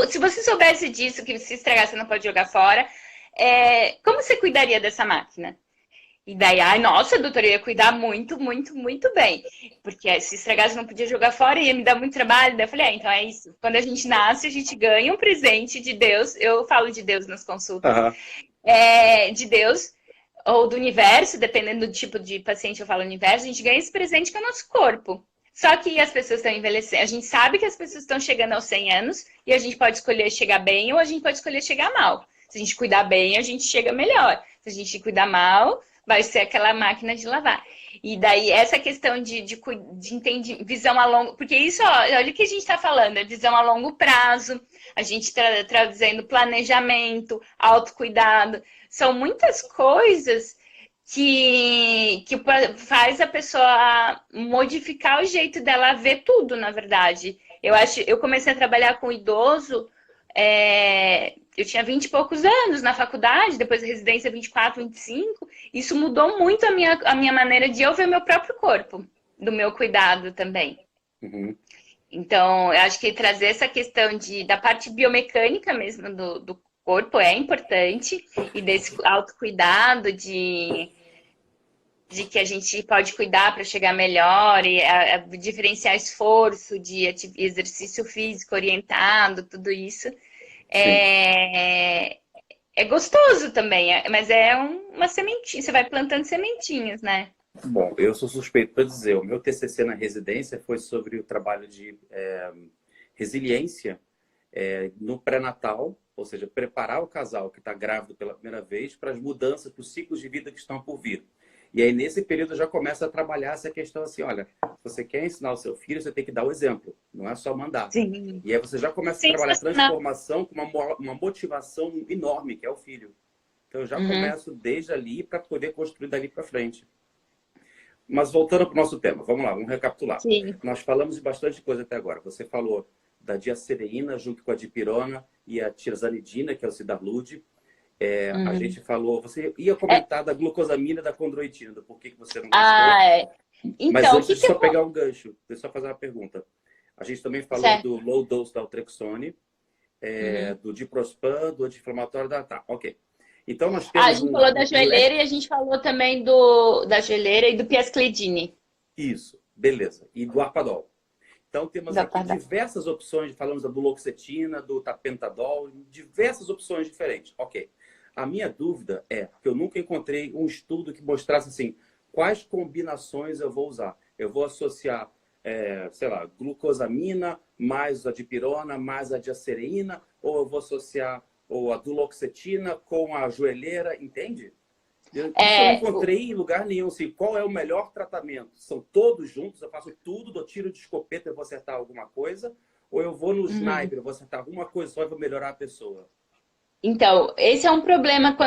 Se você soubesse disso, que se estragar, você não pode jogar fora, como você cuidaria dessa máquina? E daí, ai, nossa, doutora, eu ia cuidar muito, muito, muito bem. Porque se estragasse, não podia jogar fora, ia me dar muito trabalho. Daí eu falei, então é isso. Quando a gente nasce, a gente ganha um presente de Deus. Eu falo de Deus nas consultas. Aham. De Deus ou do universo, dependendo do tipo de paciente, eu falo universo, a gente ganha esse presente que é o nosso corpo. Só que as pessoas estão envelhecendo. A gente sabe que as pessoas estão chegando aos 100 anos e a gente pode escolher chegar bem ou a gente pode escolher chegar mal. Se a gente cuidar bem, a gente chega melhor. Se a gente cuidar mal, vai ser aquela máquina de lavar. E daí, essa questão de entender, visão a longo... Porque isso, ó, olha o que a gente está falando, é visão a longo prazo, a gente trazendo planejamento, autocuidado. São muitas coisas que faz a pessoa modificar o jeito dela ver tudo, na verdade. Eu comecei a trabalhar com idoso, eu tinha 20 e poucos anos na faculdade, depois da residência 24, 25. Isso mudou muito a minha maneira de eu ver meu próprio corpo, do meu cuidado também. Uhum. Então, eu acho que trazer essa questão da parte biomecânica mesmo do corpo é importante, e desse autocuidado de que a gente pode cuidar para chegar melhor, e diferenciar esforço, de exercício físico orientado, tudo isso. É gostoso também, mas é uma sementinha, você vai plantando sementinhas, né? Bom, eu sou suspeito para dizer, o meu TCC na residência foi sobre o trabalho de resiliência no pré-natal, ou seja, preparar o casal que está grávido pela primeira vez para as mudanças, para os ciclos de vida que estão por vir. E aí, nesse período, eu já começo a trabalhar essa questão assim, olha, se você quer ensinar o seu filho, você tem que dar o exemplo, não é só mandar. Sim. E aí você já começa a trabalhar a transformação com uma motivação enorme, que é o filho. Então, eu já começo desde ali para poder construir dali para frente. Mas voltando para o nosso tema, vamos lá, vamos recapitular. Sim. Nós falamos de bastante coisa até agora. Você falou da diacereína junto com a dipirona e a tirzanidina, que é o Sidarlude. A gente falou, você ia comentar da glucosamina e da condroitina, do porquê que você não gostou. Então, mas antes de só pegar um gancho, deixa eu só fazer uma pergunta. A gente também falou do low dose da Altrexone, do Diprospan, do anti-inflamatório da ok. Então nós temos a gente falou da joelheira e a gente falou também da joelheira e do piascledine. Isso, beleza. E do Arpadol. Então temos aqui diversas opções, falamos da duloxetina, do tapentadol, diversas opções diferentes. Ok. A minha dúvida é que eu nunca encontrei um estudo que mostrasse assim, quais combinações eu vou usar. Eu vou associar, sei lá, glucosamina mais a dipirona mais a diacereína, ou eu vou associar a duloxetina com a joelheira, entende? Eu não encontrei em lugar nenhum assim, qual é o melhor tratamento. São todos juntos, eu faço tudo, dou tiro de escopeta, eu vou acertar alguma coisa, ou eu vou no sniper, eu vou acertar alguma coisa só e vou melhorar a pessoa. Então, esse é um problema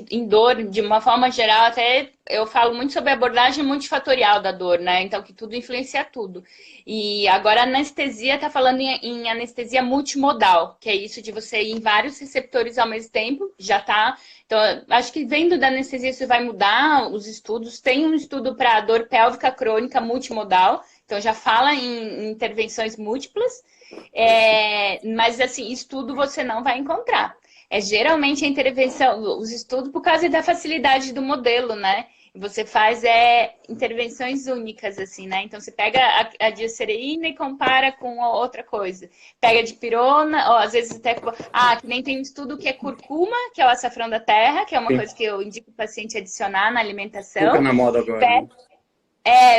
em dor, de uma forma geral, até eu falo muito sobre a abordagem multifatorial da dor, né? Então, que tudo influencia tudo. E agora a anestesia está falando em anestesia multimodal, que é isso de você ir em vários receptores ao mesmo tempo, já tá. Então, acho que vendo da anestesia isso vai mudar os estudos. Tem um estudo para dor pélvica crônica multimodal, então já fala em intervenções múltiplas, mas assim, estudo você não vai encontrar. Geralmente a intervenção, os estudos, por causa da facilidade do modelo, né? Você faz intervenções únicas, assim, né? Então, você pega a diacereína e compara com outra coisa. Pega a dipirona, ou às vezes até... que nem tem um estudo que é curcuma, que é o açafrão da terra, que é uma coisa que eu indico o paciente adicionar na alimentação. Super na moda agora.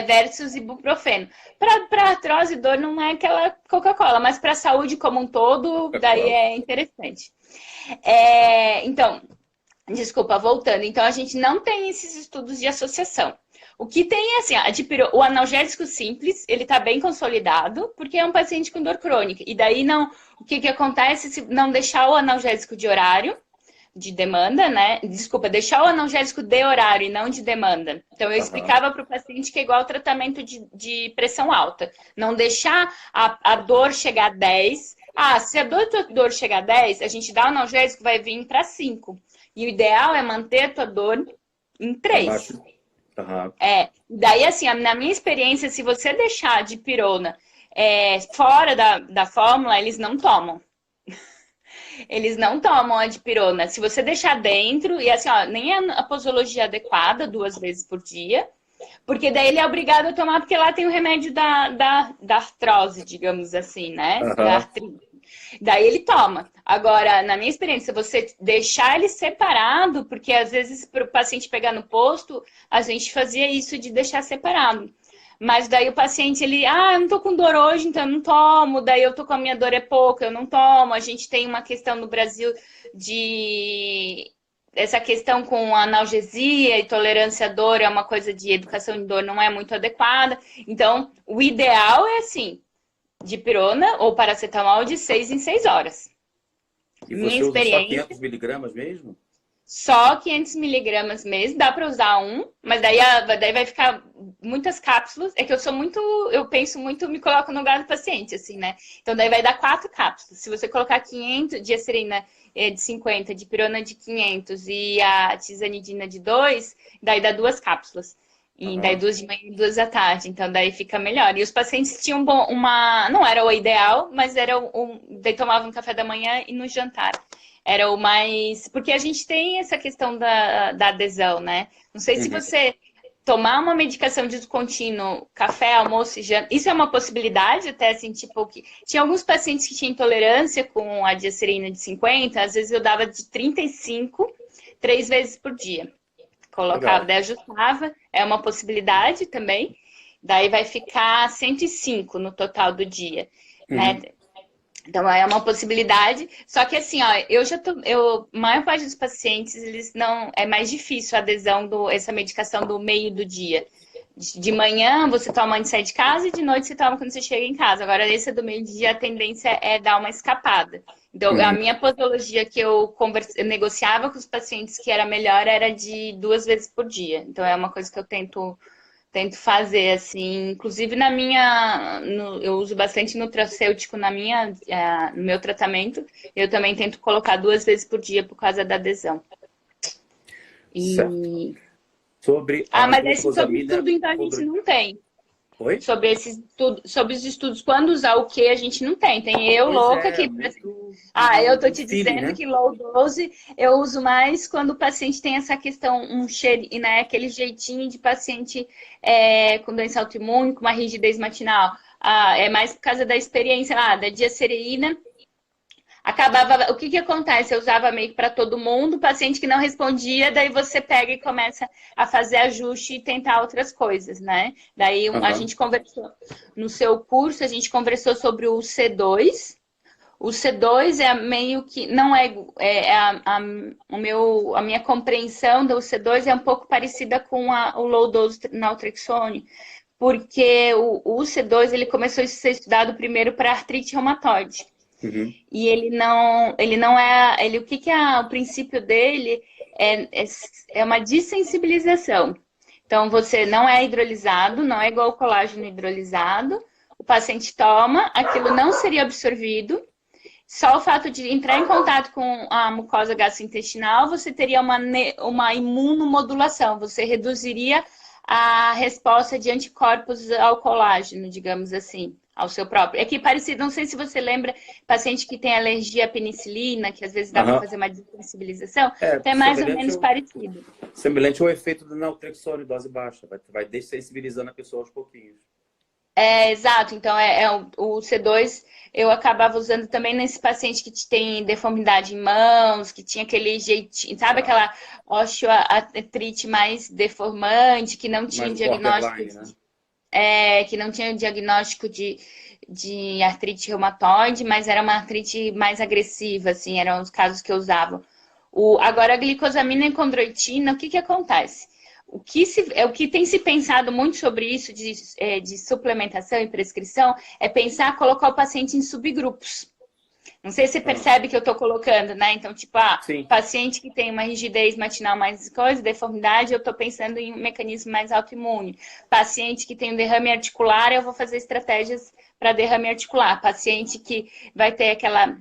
Versus ibuprofeno. Para artrose e dor não é aquela Coca-Cola, mas para a saúde como um todo, daí é interessante. Então, desculpa, voltando. Então, a gente não tem esses estudos de associação. O que tem é assim, o analgésico simples, ele está bem consolidado, porque é um paciente com dor crônica. E daí, o que acontece se não deixar o analgésico de horário, de demanda, né? Desculpa, deixar o analgésico de horário e não de demanda. Então, eu explicava para o paciente que é igual ao tratamento de pressão alta. Não deixar a dor chegar a 10. Se a dor chegar a 10, a gente dá o analgésico, vai vir para 5. E o ideal é manter a tua dor em 3. Daí, assim, na minha experiência, se você deixar a dipirona fora da fórmula, eles não tomam. eles não tomam a dipirona. Se você deixar dentro, e assim, ó, nem é a posologia adequada 2 vezes por dia, porque daí ele é obrigado a tomar, porque lá tem o remédio da artrose, digamos assim, né? Da Aham. artrite. Daí ele toma. Agora, na minha experiência, você deixar ele separado, porque às vezes para o paciente pegar no posto, a gente fazia isso de deixar separado. Mas daí o paciente, eu não tô com dor hoje, então eu não tomo. Daí eu tô com a minha dor é pouca, eu não tomo. A gente tem uma questão no Brasil de essa questão com analgesia e tolerância à dor é uma coisa de educação de dor não é muito adequada. Então, o ideal é assim, dipirona ou paracetamol de 6 em 6 horas. E Minha você usa só experiência, 500 miligramas mesmo? só 500 miligramas mesmo, dá para usar um, mas daí vai ficar muitas cápsulas. É que eu sou muito, eu penso muito, me coloco no lugar do paciente, assim, né? Então daí vai dar 4 cápsulas. Se você colocar 500 de acerina de 50, de pirona de 500 e a tizanidina de 2, daí dá 2 cápsulas. E daí Aham. 2 de manhã e 2 da tarde, então daí fica melhor. E os pacientes tinham uma, não era o ideal, mas era daí tomavam café da manhã e no jantar. Era o mais. Porque a gente tem essa questão da adesão, né? Não sei se Uhum. você tomar uma medicação de uso contínuo, café, almoço e janta. Isso é uma possibilidade, até assim, tipo, que tinha alguns pacientes que tinham intolerância com a diacerina de 50, às vezes eu dava de 35, 3 vezes por dia. Colocava, Legal. daí ajustava, é uma possibilidade também. Daí vai ficar 105 no total do dia, né? Uhum. Então é uma possibilidade, só que assim, ó, a maior parte dos pacientes, eles não, é mais difícil a adesão essa medicação do meio do dia. De manhã você toma antes de sair de casa e de noite você toma quando você chega em casa. Agora, esse do meio do dia, a tendência é dar uma escapada. Então, a Uhum. minha posologia que eu negociava com os pacientes que era melhor era de 2 vezes por dia. Então, é uma coisa que eu tento fazer, assim, inclusive eu uso bastante nutracêutico no meu tratamento, eu também tento colocar 2 vezes por dia por causa da adesão. Certo. E... Sobre a mas esse sobre glucosamina, estudo, então, a gente sobre... não tem. Oi? Sobre os estudos, quando usar o que a gente não tem. Tem eu Pois louca é, que muito eu tô no te feeling, dizendo né? que low dose eu uso mais quando o paciente tem essa questão, um cheiro, né, aquele jeitinho de paciente com doença autoimune, com uma rigidez matinal. É mais por causa da experiência da diacereína. Acabava, o que que acontece? Eu usava meio que para todo mundo, paciente que não respondia, daí você pega e começa a fazer ajuste e tentar outras coisas, né? Daí a Aham. gente conversou no seu curso, a gente conversou sobre o C2. O C2 é meio que não a minha compreensão do C2 é um pouco parecida com o low dose naltrexone, porque o C2 ele começou a ser estudado primeiro para artrite reumatoide. Uhum. E ele não é, o que é o princípio dele é uma dessensibilização. Então você não é hidrolisado, não é igual o colágeno hidrolisado. O paciente toma, aquilo não seria absorvido. Só o fato de entrar em contato com a mucosa gastrointestinal, você teria uma imunomodulação, você reduziria a resposta de anticorpos ao colágeno, digamos assim, ao seu próprio. É que parecido, não sei se você lembra, paciente que tem alergia à penicilina, que às vezes dá para Aham. fazer uma dessensibilização, É, então é mais ou menos parecido. semelhante ao efeito do naltrexone, dose baixa. Vai dessensibilizando a pessoa aos pouquinhos. Exato. Então, o C2 eu acabava usando também nesse paciente que tem deformidade em mãos, que tinha aquele jeitinho, sabe Tá. aquela osteoartrite mais deformante, que não tinha Mais diagnóstico borderline, né? que não tinha diagnóstico de artrite reumatoide, mas era uma artrite mais agressiva, assim, eram os casos que eu usava. Agora, a glicosamina e condroitina, o que que acontece? O que tem se pensado muito sobre isso de suplementação e prescrição é pensar colocar o paciente em subgrupos. Não sei se você Ah, percebe que eu estou colocando, né? Então, tipo, sim. paciente que tem uma rigidez matinal mais coisa, deformidade, eu estou pensando em um mecanismo mais autoimune. Paciente que tem um derrame articular, eu vou fazer estratégias para derrame articular. Paciente que vai ter aquela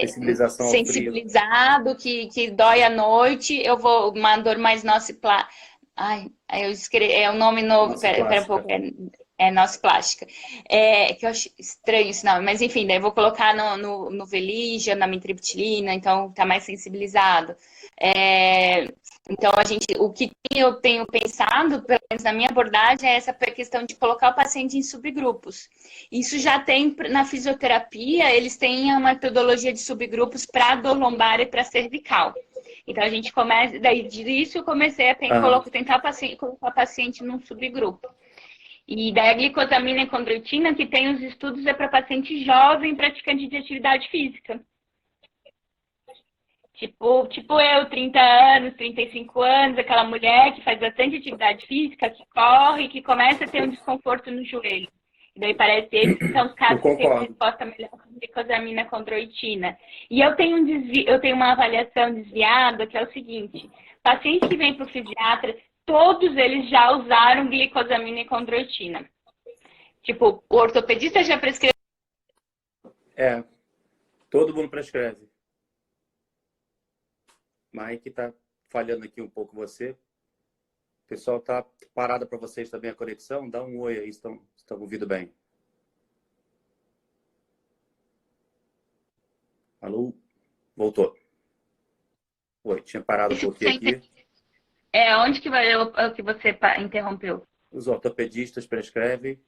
Sensibilização ao frio. sensibilizado, que dói à noite, eu vou uma dor mais nociplástica. Ai, eu escrevi, é um nome novo, Nossa, pera um pouco. plástica. É nosso plástica. Que eu acho estranho esse nome, mas enfim, daí eu vou colocar no Veligia, na mitriptilina, então tá mais sensibilizado. Então, o que eu tenho pensado, pelo menos na minha abordagem, é essa questão de colocar o paciente em subgrupos. Isso já tem na fisioterapia, eles têm uma metodologia de subgrupos para dor lombar e para cervical. Então, a gente começa, daí disso eu comecei a tentar colocar o paciente num subgrupo. E daí a glicosamina e condroitina, que tem os estudos, é para paciente jovem praticante de atividade física. Tipo eu, 30 anos, 35 anos, aquela mulher que faz bastante atividade física, que corre, que começa a ter um desconforto no joelho. E daí parece que esses são os casos que têm uma resposta melhor com glicosamina condroitina. E eu tenho uma avaliação desviada, que é o seguinte: pacientes que vêm para o fisiatra, todos eles já usaram glicosamina e condroitina. Tipo, o ortopedista já prescreveu. Todo mundo prescreve. Mike tá falhando aqui um pouco você. O pessoal tá parado para vocês também a conexão? Dá um oi aí, estão ouvindo bem. Alô? Voltou. Oi, tinha parado um pouquinho aqui. Onde que você interrompeu? Os ortopedistas prescrevem.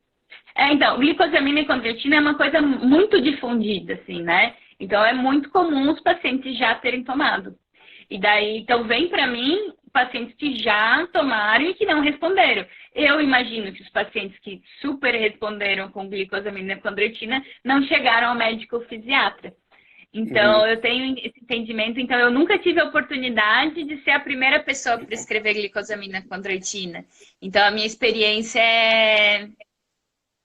Então, glicosamina e condroitina é uma coisa muito difundida, assim, né? Então, é muito comum os pacientes já terem tomado. E daí, então, vem para mim pacientes que já tomaram e que não responderam. Eu imagino que os pacientes que super responderam com glicosamina e condroitina não chegaram ao médico fisiatra. Então, eu tenho esse entendimento. Então, eu nunca tive a oportunidade de ser a primeira pessoa a prescrever glicosamina e condroitina. Então, a minha experiência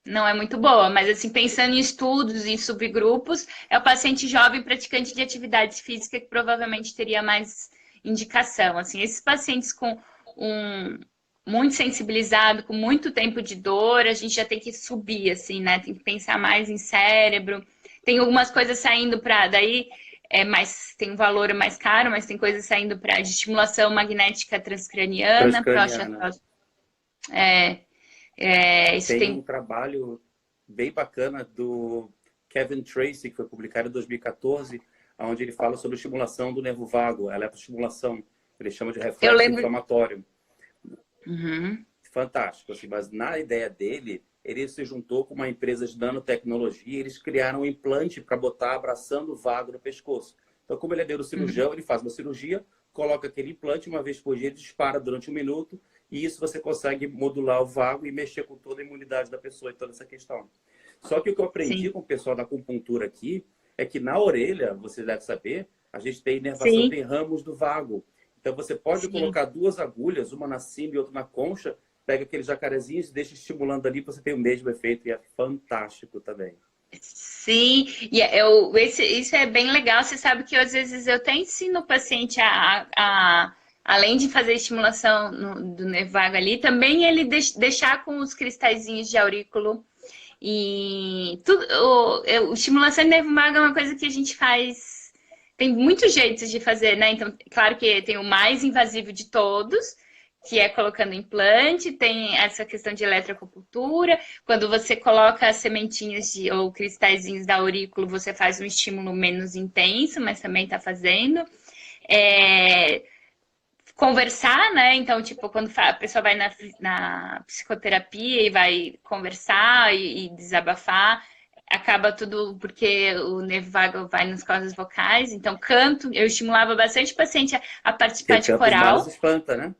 não é muito boa. Mas, assim, pensando em estudos, em subgrupos, é o paciente jovem praticante de atividade física que provavelmente teria mais indicação. Assim, esses pacientes com muito sensibilizado, com muito tempo de dor, a gente já tem que subir, assim, né? Tem que pensar mais em cérebro. Tem algumas coisas saindo para daí, tem um valor mais caro, mas tem coisas saindo para de estimulação magnética transcraniana. Isso tem um trabalho bem bacana do Kevin Tracy, que foi publicado em 2014, onde ele fala sobre estimulação do nervo vago, a eletroestimulação. Ele chama de reflexo inflamatório. Fantástico, assim, mas na ideia dele, ele se juntou com uma empresa de nanotecnologia e eles criaram um implante para botar abraçando o vago no pescoço. Então, como ele é neurocirurgião, ele faz uma cirurgia, coloca aquele implante, uma vez por dia, ele dispara durante 1 minuto, e isso você consegue modular o vago e mexer com toda a imunidade da pessoa e toda essa questão. Só que o que eu aprendi com o pessoal da acupuntura aqui é que na orelha, você deve saber, a gente tem inervação, tem ramos do vago. Então, você pode colocar 2 agulhas, uma na cima e outra na concha, pega aqueles jacarezinhos e deixa estimulando ali, você tem o mesmo efeito e é fantástico também. Sim, e isso é bem legal. Você sabe que às vezes eu até ensino o paciente além de fazer estimulação do nervo vago ali, também ele deixar com os cristalzinhos de aurículo. E estimulação de nervo vago é uma coisa que a gente faz. Tem muitos jeitos de fazer, né? Então, claro que tem o mais invasivo de todos, que é colocando implante, tem essa questão de eletroacupuntura. Quando você coloca as sementinhas ou cristalzinhos da aurículo, você faz um estímulo menos intenso, mas também está fazendo. Conversar, né? Então, tipo, quando a pessoa vai na psicoterapia e vai conversar e desabafar, acaba tudo porque o nervo vago vai nas cordas vocais. Então, canto, eu estimulava bastante o paciente a participar de coral. Mais espanta, né?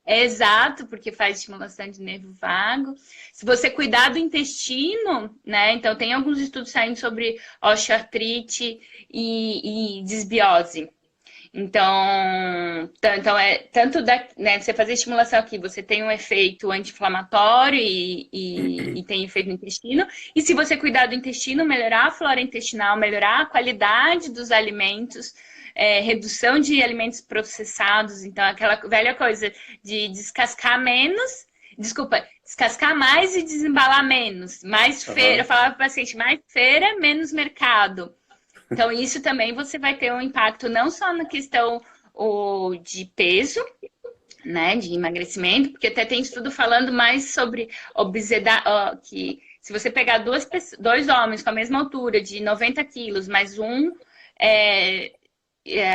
Exato, porque faz estimulação de nervo vago. Se você cuidar do intestino, né? Então, tem alguns estudos saindo sobre osteoartrite e disbiose. Então você fazer estimulação aqui, você tem um efeito anti-inflamatório e tem efeito no intestino. E se você cuidar do intestino, melhorar a flora intestinal, melhorar a qualidade dos alimentos, redução de alimentos processados. Então, aquela velha coisa de descascar mais e desembalar menos. Mais feira, eu falava para o paciente, mais feira, menos mercado. Então, isso também você vai ter um impacto não só na questão de peso, né, de emagrecimento, porque até tem estudo falando mais sobre obesidade, que se você pegar dois homens com a mesma altura, de 90 quilos, mais um é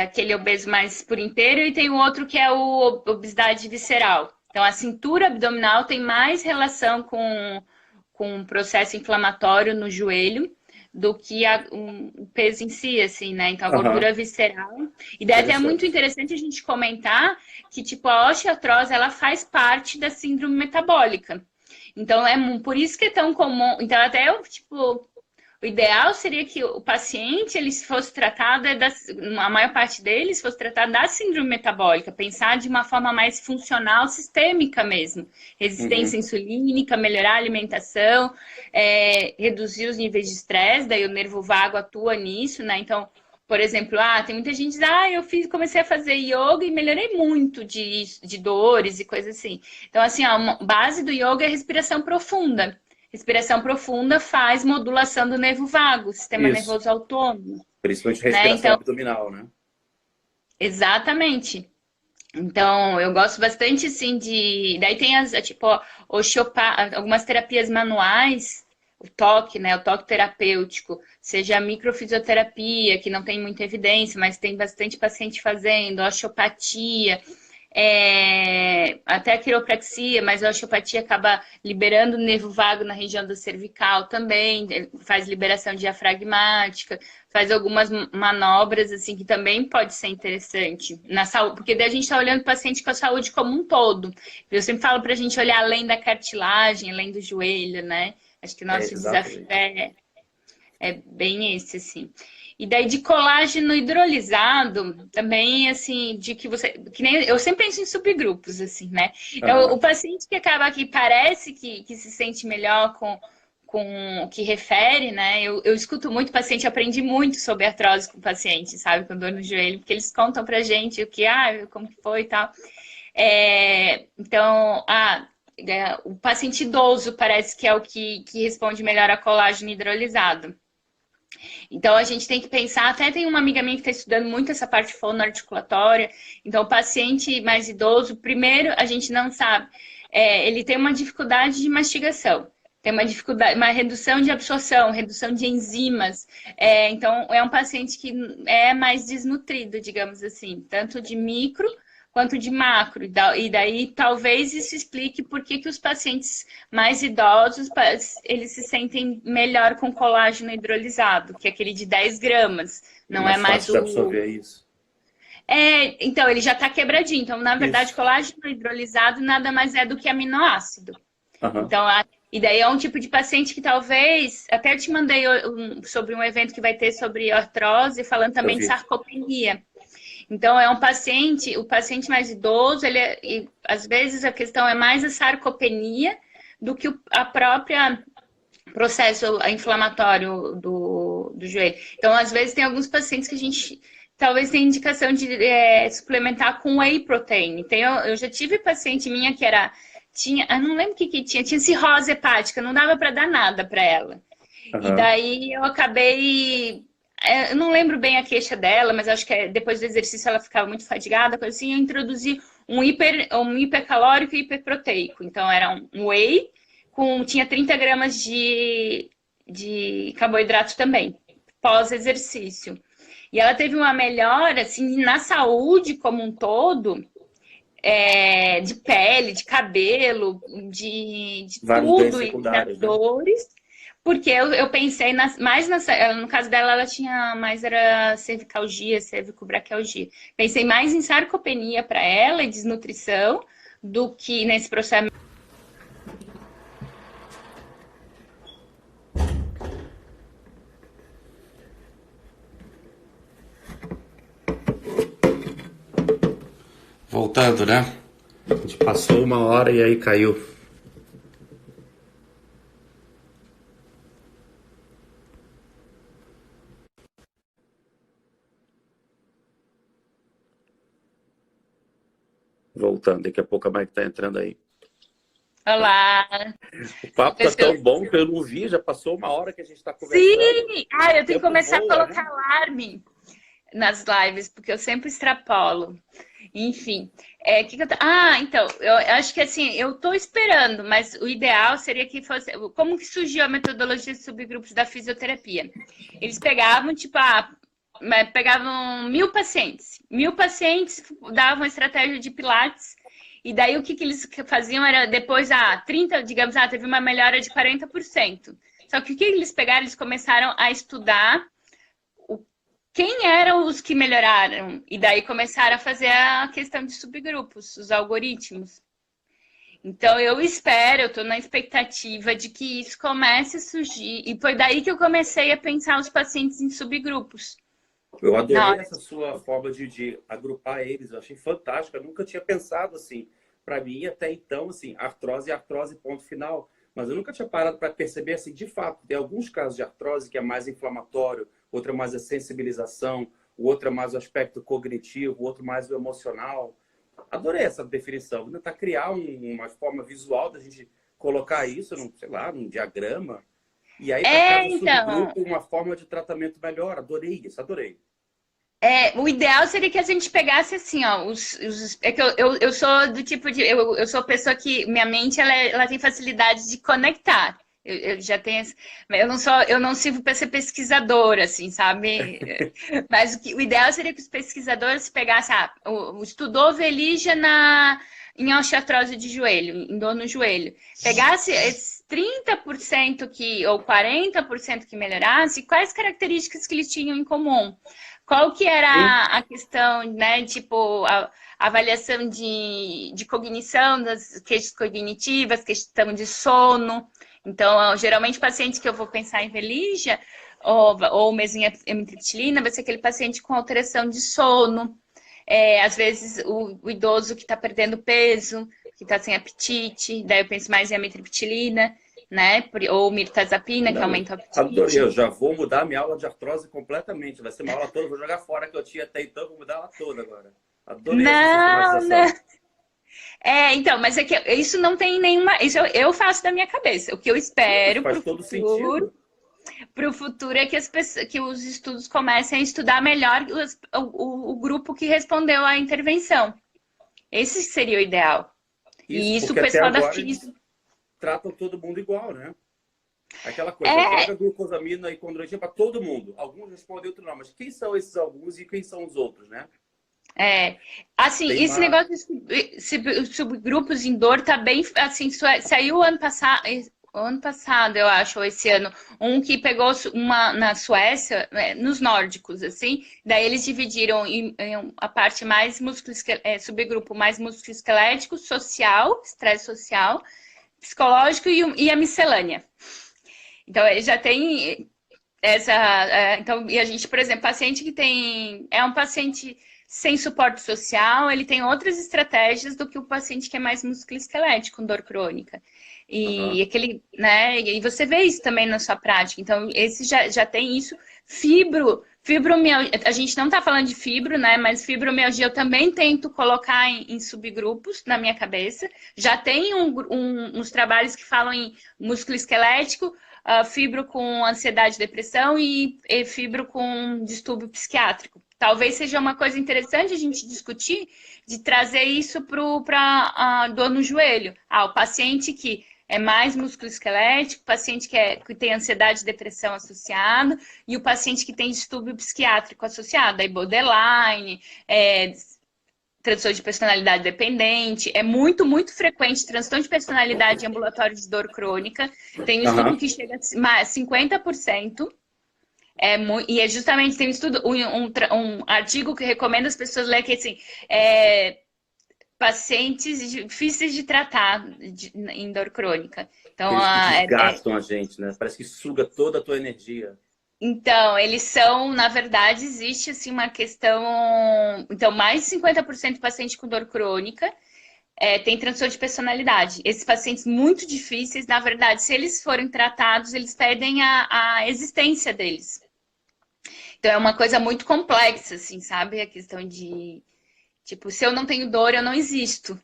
aquele obeso mais por inteiro, e tem o outro que é o obesidade visceral. Então, a cintura abdominal tem mais relação com o processo inflamatório no joelho do que o peso em si, assim, né? Então, a gordura visceral. E daí até é muito interessante a gente comentar que, tipo, a osteoartrose, ela faz parte da síndrome metabólica. Então, por isso que é tão comum. Então, até, tipo, o ideal seria que o paciente, ele fosse tratado, a maior parte deles fosse tratado da síndrome metabólica, pensar de uma forma mais funcional, sistêmica mesmo. Resistência insulínica, melhorar a alimentação, reduzir os níveis de estresse, daí o nervo vago atua nisso, né? Então, por exemplo, tem muita gente que diz, comecei a fazer yoga e melhorei muito de dores e coisas assim. Então, assim, a base do yoga é respiração profunda. Respiração profunda faz modulação do nervo vago, sistema nervoso autônomo. Principalmente respiração abdominal, né? Exatamente. Então, eu gosto bastante, assim, Daí tem algumas terapias manuais, o toque, né? O toque terapêutico, seja a microfisioterapia, que não tem muita evidência, mas tem bastante paciente fazendo, osteopatia... até a quiropraxia, mas a osteopatia acaba liberando o nervo vago na região da cervical também, faz liberação diafragmática, faz algumas manobras assim que também pode ser interessante na saúde, porque daí a gente está olhando o paciente com a saúde como um todo. Eu sempre falo para a gente olhar além da cartilagem, além do joelho, né? Acho que o nosso desafio é bem esse, assim. E daí de colágeno hidrolisado, também, assim, que nem eu sempre penso em subgrupos, assim, né? O paciente que acaba que parece que se sente melhor com o que refere, né? Eu escuto muito paciente, aprendi muito sobre artrose com paciente, sabe? Com dor no joelho, porque eles contam pra gente como que foi e tal. Então, o paciente idoso parece que é o que responde melhor a colágeno hidrolisado. Então, a gente tem que pensar, até tem uma amiga minha que está estudando muito essa parte fonoarticulatória, então o paciente mais idoso, primeiro, a gente não sabe, ele tem uma dificuldade de mastigação, tem uma redução de absorção, redução de enzimas, então é um paciente que é mais desnutrido, digamos assim, tanto de micro quanto de macro. E daí, talvez isso explique por que os pacientes mais idosos, eles se sentem melhor com colágeno hidrolisado, que é aquele de 10 gramas. Não é mais fácil de absorver isso. Então, ele já está quebradinho. Então, na verdade, colágeno hidrolisado nada mais é do que aminoácido. Então, e daí é um tipo de paciente que talvez... Até eu te mandei sobre um evento que vai ter sobre artrose, falando também de sarcopenia. Então, o paciente mais idoso, às vezes a questão é mais a sarcopenia do que a própria processo inflamatório do joelho. Então, às vezes, tem alguns pacientes que a gente talvez tenha indicação de suplementar com whey protein. Eu já tive paciente minha que eu não lembro o que tinha cirrose hepática, não dava para dar nada para ela. E daí eu acabei... Eu não lembro bem a queixa dela, mas acho que depois do exercício ela ficava muito fadigada, coisa assim, eu introduzi um hipercalórico e hiperproteico. Então, era um whey, tinha 30 gramas de carboidrato também, pós-exercício. E ela teve uma melhora, assim, na saúde como um todo, de pele, de cabelo, de tudo, e das dores. Porque eu pensei no caso dela, ela tinha mais era cervicalgia, cervicobraquialgia. Pensei mais em sarcopenia para ela e desnutrição do que nesse processo. Voltando, né? A gente passou 1 hora e aí caiu. Voltando, daqui a pouco a Mike tá entrando aí. Olá! O papo tá tão bom que eu não vi, já passou 1 hora que a gente tá conversando. Sim! Eu tenho que começar a colocar alarme nas lives, porque eu sempre extrapolo. Enfim, então, eu acho que assim, eu tô esperando, mas o ideal seria que fosse. Como que surgiu a metodologia de subgrupos da fisioterapia? Eles pegavam, tipo, pegavam 1.000 pacientes, davam estratégia de Pilates, e daí o que eles faziam era depois, 30, digamos, teve uma melhora de 40%. Só que o que eles pegaram? Eles começaram a estudar quem eram os que melhoraram? E daí começaram a fazer a questão de subgrupos, os algoritmos. Então eu espero, eu estou na expectativa de que isso comece a surgir. E foi daí que eu comecei a pensar os pacientes em subgrupos. Eu adorei essa sua forma de agrupar eles, eu achei fantástico. Eu nunca tinha pensado assim. Para mim, até então, assim, artrose é artrose, ponto final. Mas eu nunca tinha parado para perceber assim, de fato, tem alguns casos de artrose que é mais inflamatório, outro é mais a sensibilização, o outro é mais o aspecto cognitivo, o outro mais o emocional. Adorei essa definição. Vou tentar criar uma forma visual da gente colocar isso, sei lá, num diagrama. E aí, para cada subgrupo, uma forma de tratamento melhor. Adorei isso, adorei. O ideal seria que a gente pegasse assim, ó, é que eu sou do tipo de, eu sou pessoa que minha mente ela tem facilidade de conectar. Eu já tenho, eu não sirvo para ser pesquisadora, assim, sabe? Mas o ideal seria que os pesquisadores pegassem, estudou Velija em osteoartrose de joelho, em dor no joelho. Pegasse esses 30% ou 40% que melhorasse, quais características que eles tinham em comum? Qual que era a questão, né? Tipo, a avaliação de cognição, das queixas cognitivas, questão de sono. Então, geralmente, paciente que eu vou pensar em Velija ou mesmo em amitriptilina vai ser aquele paciente com alteração de sono. Às vezes, o idoso que está perdendo peso, que está sem apetite, daí eu penso mais em amitriptilina, né? Ou mirtazapina, que aumenta o apetite. Adorei, eu já vou mudar a minha aula de artrose completamente. Vai ser uma aula toda, vou jogar fora que eu tinha até então, vou mudar ela toda agora. Adorei essa sistematização. Então, mas é que isso não tem nenhuma. Isso eu faço da minha cabeça. O que eu espero para o futuro é que os estudos comecem a estudar melhor o grupo que respondeu à intervenção. Esse seria o ideal. E isso o pessoal da física tratam todo mundo igual, né? Aquela coisa, joga glucosamina e condroitina para todo mundo. Alguns respondem, outros não. Mas quem são esses alguns e quem são os outros, né? Assim, esse negócio de subgrupos em dor tá bem, assim, saiu ano passado, eu acho, ou esse ano, um que pegou na Suécia, nos nórdicos, assim, daí eles dividiram em a parte mais subgrupo mais músculo-esquelético, social, estresse social, psicológico e a miscelânea. Então, ele já tem então, e a gente, por exemplo, paciente que é um paciente sem suporte social, ele tem outras estratégias do que o paciente que é mais musculoesquelético, com dor crônica. E aquele, né? E você vê isso também na sua prática. Então, esse já tem isso. Fibromialgia, a gente não está falando de fibro, né? Mas fibromialgia eu também tento colocar em subgrupos na minha cabeça. Já tem uns trabalhos que falam em músculo esquelético, fibro com ansiedade e depressão e fibro com distúrbio psiquiátrico. Talvez seja uma coisa interessante a gente discutir, de trazer isso para a dor no joelho. O paciente que é mais musculoesquelético, o paciente que tem ansiedade e depressão associado, e o paciente que tem distúrbio psiquiátrico associado, aí borderline, transtorno de personalidade dependente. É muito, muito frequente transtorno de personalidade em ambulatório de dor crônica. Tem um estudo que chega a 50%. E justamente tem um estudo, um artigo que recomenda as pessoas lerem, que assim, pacientes difíceis de tratar em dor crônica. Então, eles desgastam a gente, né? Parece que suga toda a tua energia. Então, eles são, na verdade, existe assim uma questão. Então, mais de 50% de paciente com dor crônica tem transtorno de personalidade. Esses pacientes muito difíceis, na verdade, se eles forem tratados, eles perdem a existência deles. Então, é uma coisa muito complexa, assim, sabe? A questão de, tipo, se eu não tenho dor, eu não existo,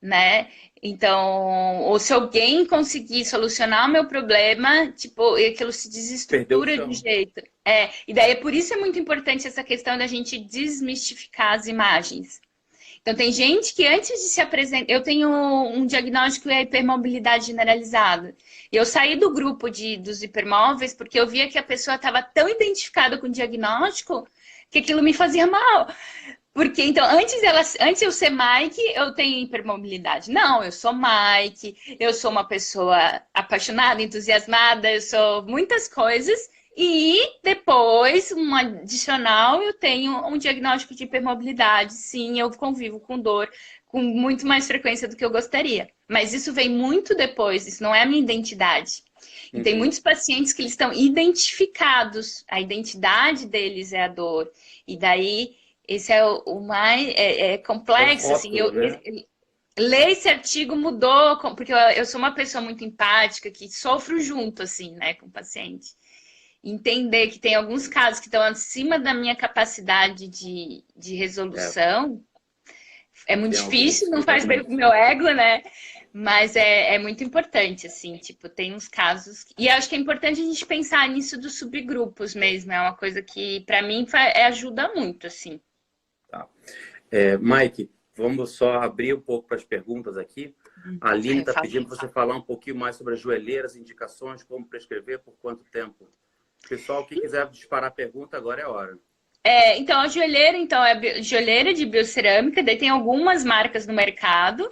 né? Então, ou se alguém conseguir solucionar o meu problema, tipo, aquilo se desestrutura de um jeito. E daí, por isso é muito importante essa questão da gente desmistificar as imagens. Então, tem gente que antes de se apresentar... Eu tenho um diagnóstico de hipermobilidade generalizada. Eu saí do grupo dos hipermóveis porque eu via que a pessoa estava tão identificada com o diagnóstico que aquilo me fazia mal. Porque, então, antes de eu ser Mike, eu tenho hipermobilidade. Não, eu sou Mike, eu sou uma pessoa apaixonada, entusiasmada, eu sou muitas coisas. E depois, um adicional, eu tenho um diagnóstico de hipermobilidade. Sim, eu convivo com dor com muito mais frequência do que eu gostaria. Mas isso vem muito depois, isso não é a minha identidade. E tem muitos pacientes que eles estão identificados, a identidade deles é a dor. E daí, esse é o mais complexo, É o assim, rótulo, né? ler esse artigo mudou, porque eu sou uma pessoa muito empática, que sofro junto, assim, né, com o paciente. Entender que tem alguns casos que estão acima da minha capacidade de resolução é muito Tem difícil, alguns, não faz bem pro meu ego, né? Mas é muito importante, assim, tipo, tem uns casos... E acho que é importante a gente pensar nisso dos subgrupos mesmo, é uma coisa que, para mim, ajuda muito, assim. Tá. Mike, vamos só abrir um pouco para as perguntas aqui. A Aline está pedindo para você falar um pouquinho mais sobre as joelheiras, indicações, como prescrever, por quanto tempo. Pessoal, quem quiser disparar a pergunta, agora é a hora. Então, a joelheira, é joelheira de biocerâmica, daí tem algumas marcas no mercado.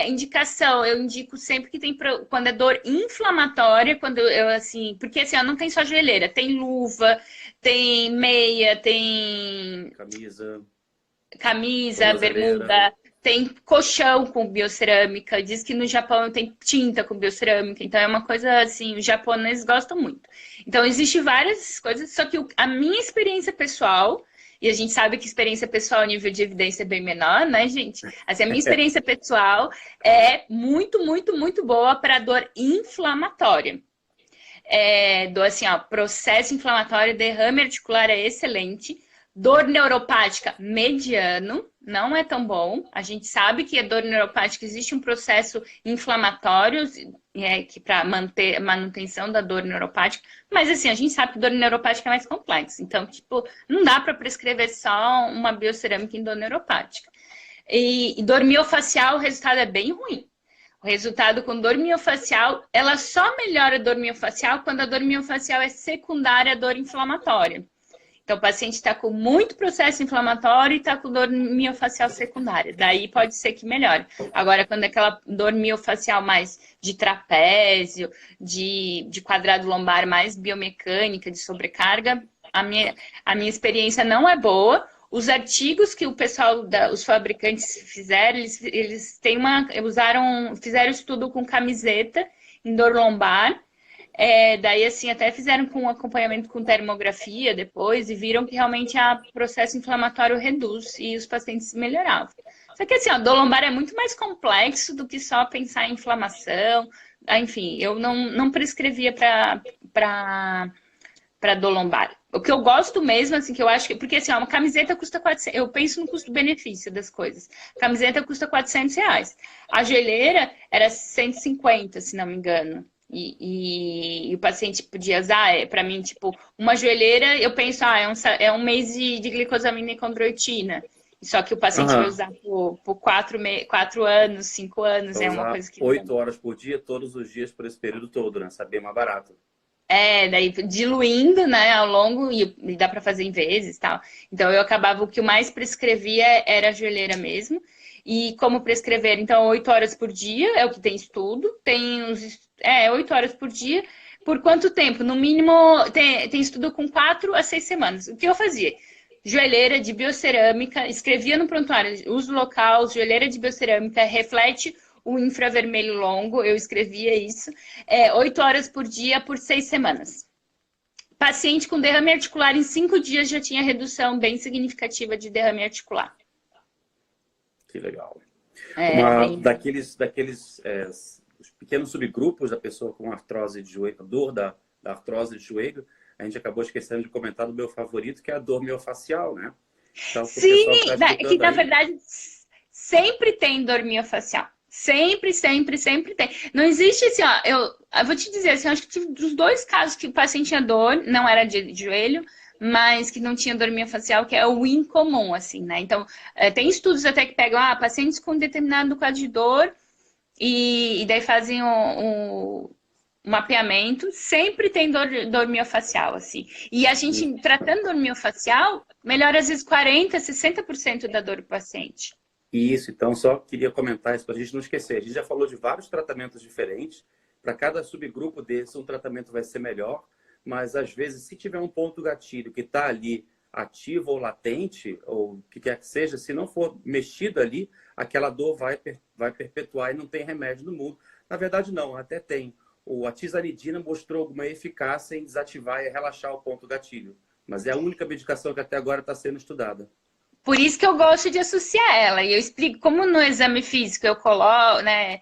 Indicação, eu indico sempre que tem quando é dor inflamatória, quando eu assim, porque assim, não tem só joelheira, tem luva, tem meia, tem camisa, bermuda, tem colchão com biocerâmica, diz que no Japão tem tinta com biocerâmica, então é uma coisa assim, os japoneses gostam muito. Então, existe várias coisas, só que a minha experiência pessoal, e a gente sabe que experiência pessoal, o nível de evidência é bem menor, né, gente? Assim, a minha experiência pessoal é muito, muito, muito boa para dor inflamatória. Assim, ó, processo inflamatório, derrame articular é excelente. Dor neuropática, mediano, não é tão bom. A gente sabe que a dor neuropática existe um processo inflamatório que para manter a manutenção da dor neuropática, mas assim, a gente sabe que dor neuropática é mais complexa. Então, tipo, não dá para prescrever só uma biocerâmica em dor neuropática. E dor miofacial, o resultado é bem ruim. O resultado com dor miofacial, ela só melhora a dor miofacial quando a dor miofacial é secundária à dor inflamatória. Então, o paciente está com muito processo inflamatório e está com dor miofacial secundária. Daí pode ser que melhore. Agora, quando é aquela dor miofacial mais de trapézio, de quadrado lombar mais biomecânica, de sobrecarga, a minha experiência não é boa. Os artigos que o pessoal, os fabricantes fizeram, eles fizeram estudo com camiseta em dor lombar. Daí, assim, até fizeram com acompanhamento com termografia depois e viram que realmente o processo inflamatório reduz e os pacientes melhoravam. Só que, assim, a dor lombar é muito mais complexo do que só pensar em inflamação. Enfim, eu não prescrevia para dor lombar. O que eu gosto mesmo, assim, que eu acho que... Porque, assim, uma camiseta custa 400... Eu penso no custo-benefício das coisas. A camiseta custa R$400. A joelheira era 150, se não me engano. E o paciente podia usar, para mim, tipo, uma joelheira, eu penso, é um mês de glicosamina e condroitina. Só que o paciente vai usar por 4 anos, 5 anos, Vai é uma coisa que... 8 horas por dia, todos os dias, por esse período todo, né? Sabia mais barato. Daí diluindo, né, ao longo, e dá para fazer em vezes e tal. Então, eu acabava, o que eu mais prescrevia era a joelheira mesmo. E como prescrever? Então, 8 horas por dia, é o que tem estudo. Tem 8 horas por dia. Por quanto tempo? No mínimo, tem estudo com 4 a 6 semanas. O que eu fazia? Joelheira de biocerâmica, escrevia no prontuário, uso local, joelheira de biocerâmica, reflete o infravermelho longo, eu escrevia isso, 8 horas por dia por 6 semanas. Paciente com derrame articular em 5 dias já tinha redução bem significativa de derrame articular. Que legal. Daqueles os pequenos subgrupos da pessoa com artrose de joelho, dor da artrose de joelho, a gente acabou esquecendo de comentar do meu favorito, que é a dor miofacial, né? Então, sim, que na verdade sempre tem dor miofacial. Sempre, sempre, sempre tem. Não existe assim, eu vou te dizer assim, eu acho que tive dos 2 casos que o paciente tinha dor, não era de joelho, mas que não tinha dor miofascial, que é o incomum, assim, né? Então, tem estudos até que pegam, pacientes com determinado quadro de dor e daí fazem o mapeamento, sempre tem dor miofascial, assim. E a gente, tratando dor miofascial, melhora às vezes 40%, 60% da dor do paciente. Isso, então só queria comentar isso para a gente não esquecer. A gente já falou de vários tratamentos diferentes. Para cada subgrupo desse, um tratamento vai ser melhor, mas às vezes, se tiver um ponto gatilho que está ali ativo ou latente, ou o que quer que seja, se não for mexido ali, aquela dor vai perpetuar e não tem remédio no mundo. Na verdade, não, até tem. A tizanidina mostrou alguma eficácia em desativar e relaxar o ponto gatilho, mas é a única medicação que até agora está sendo estudada. Por isso que eu gosto de associar ela. E eu explico como no exame físico eu coloco, né?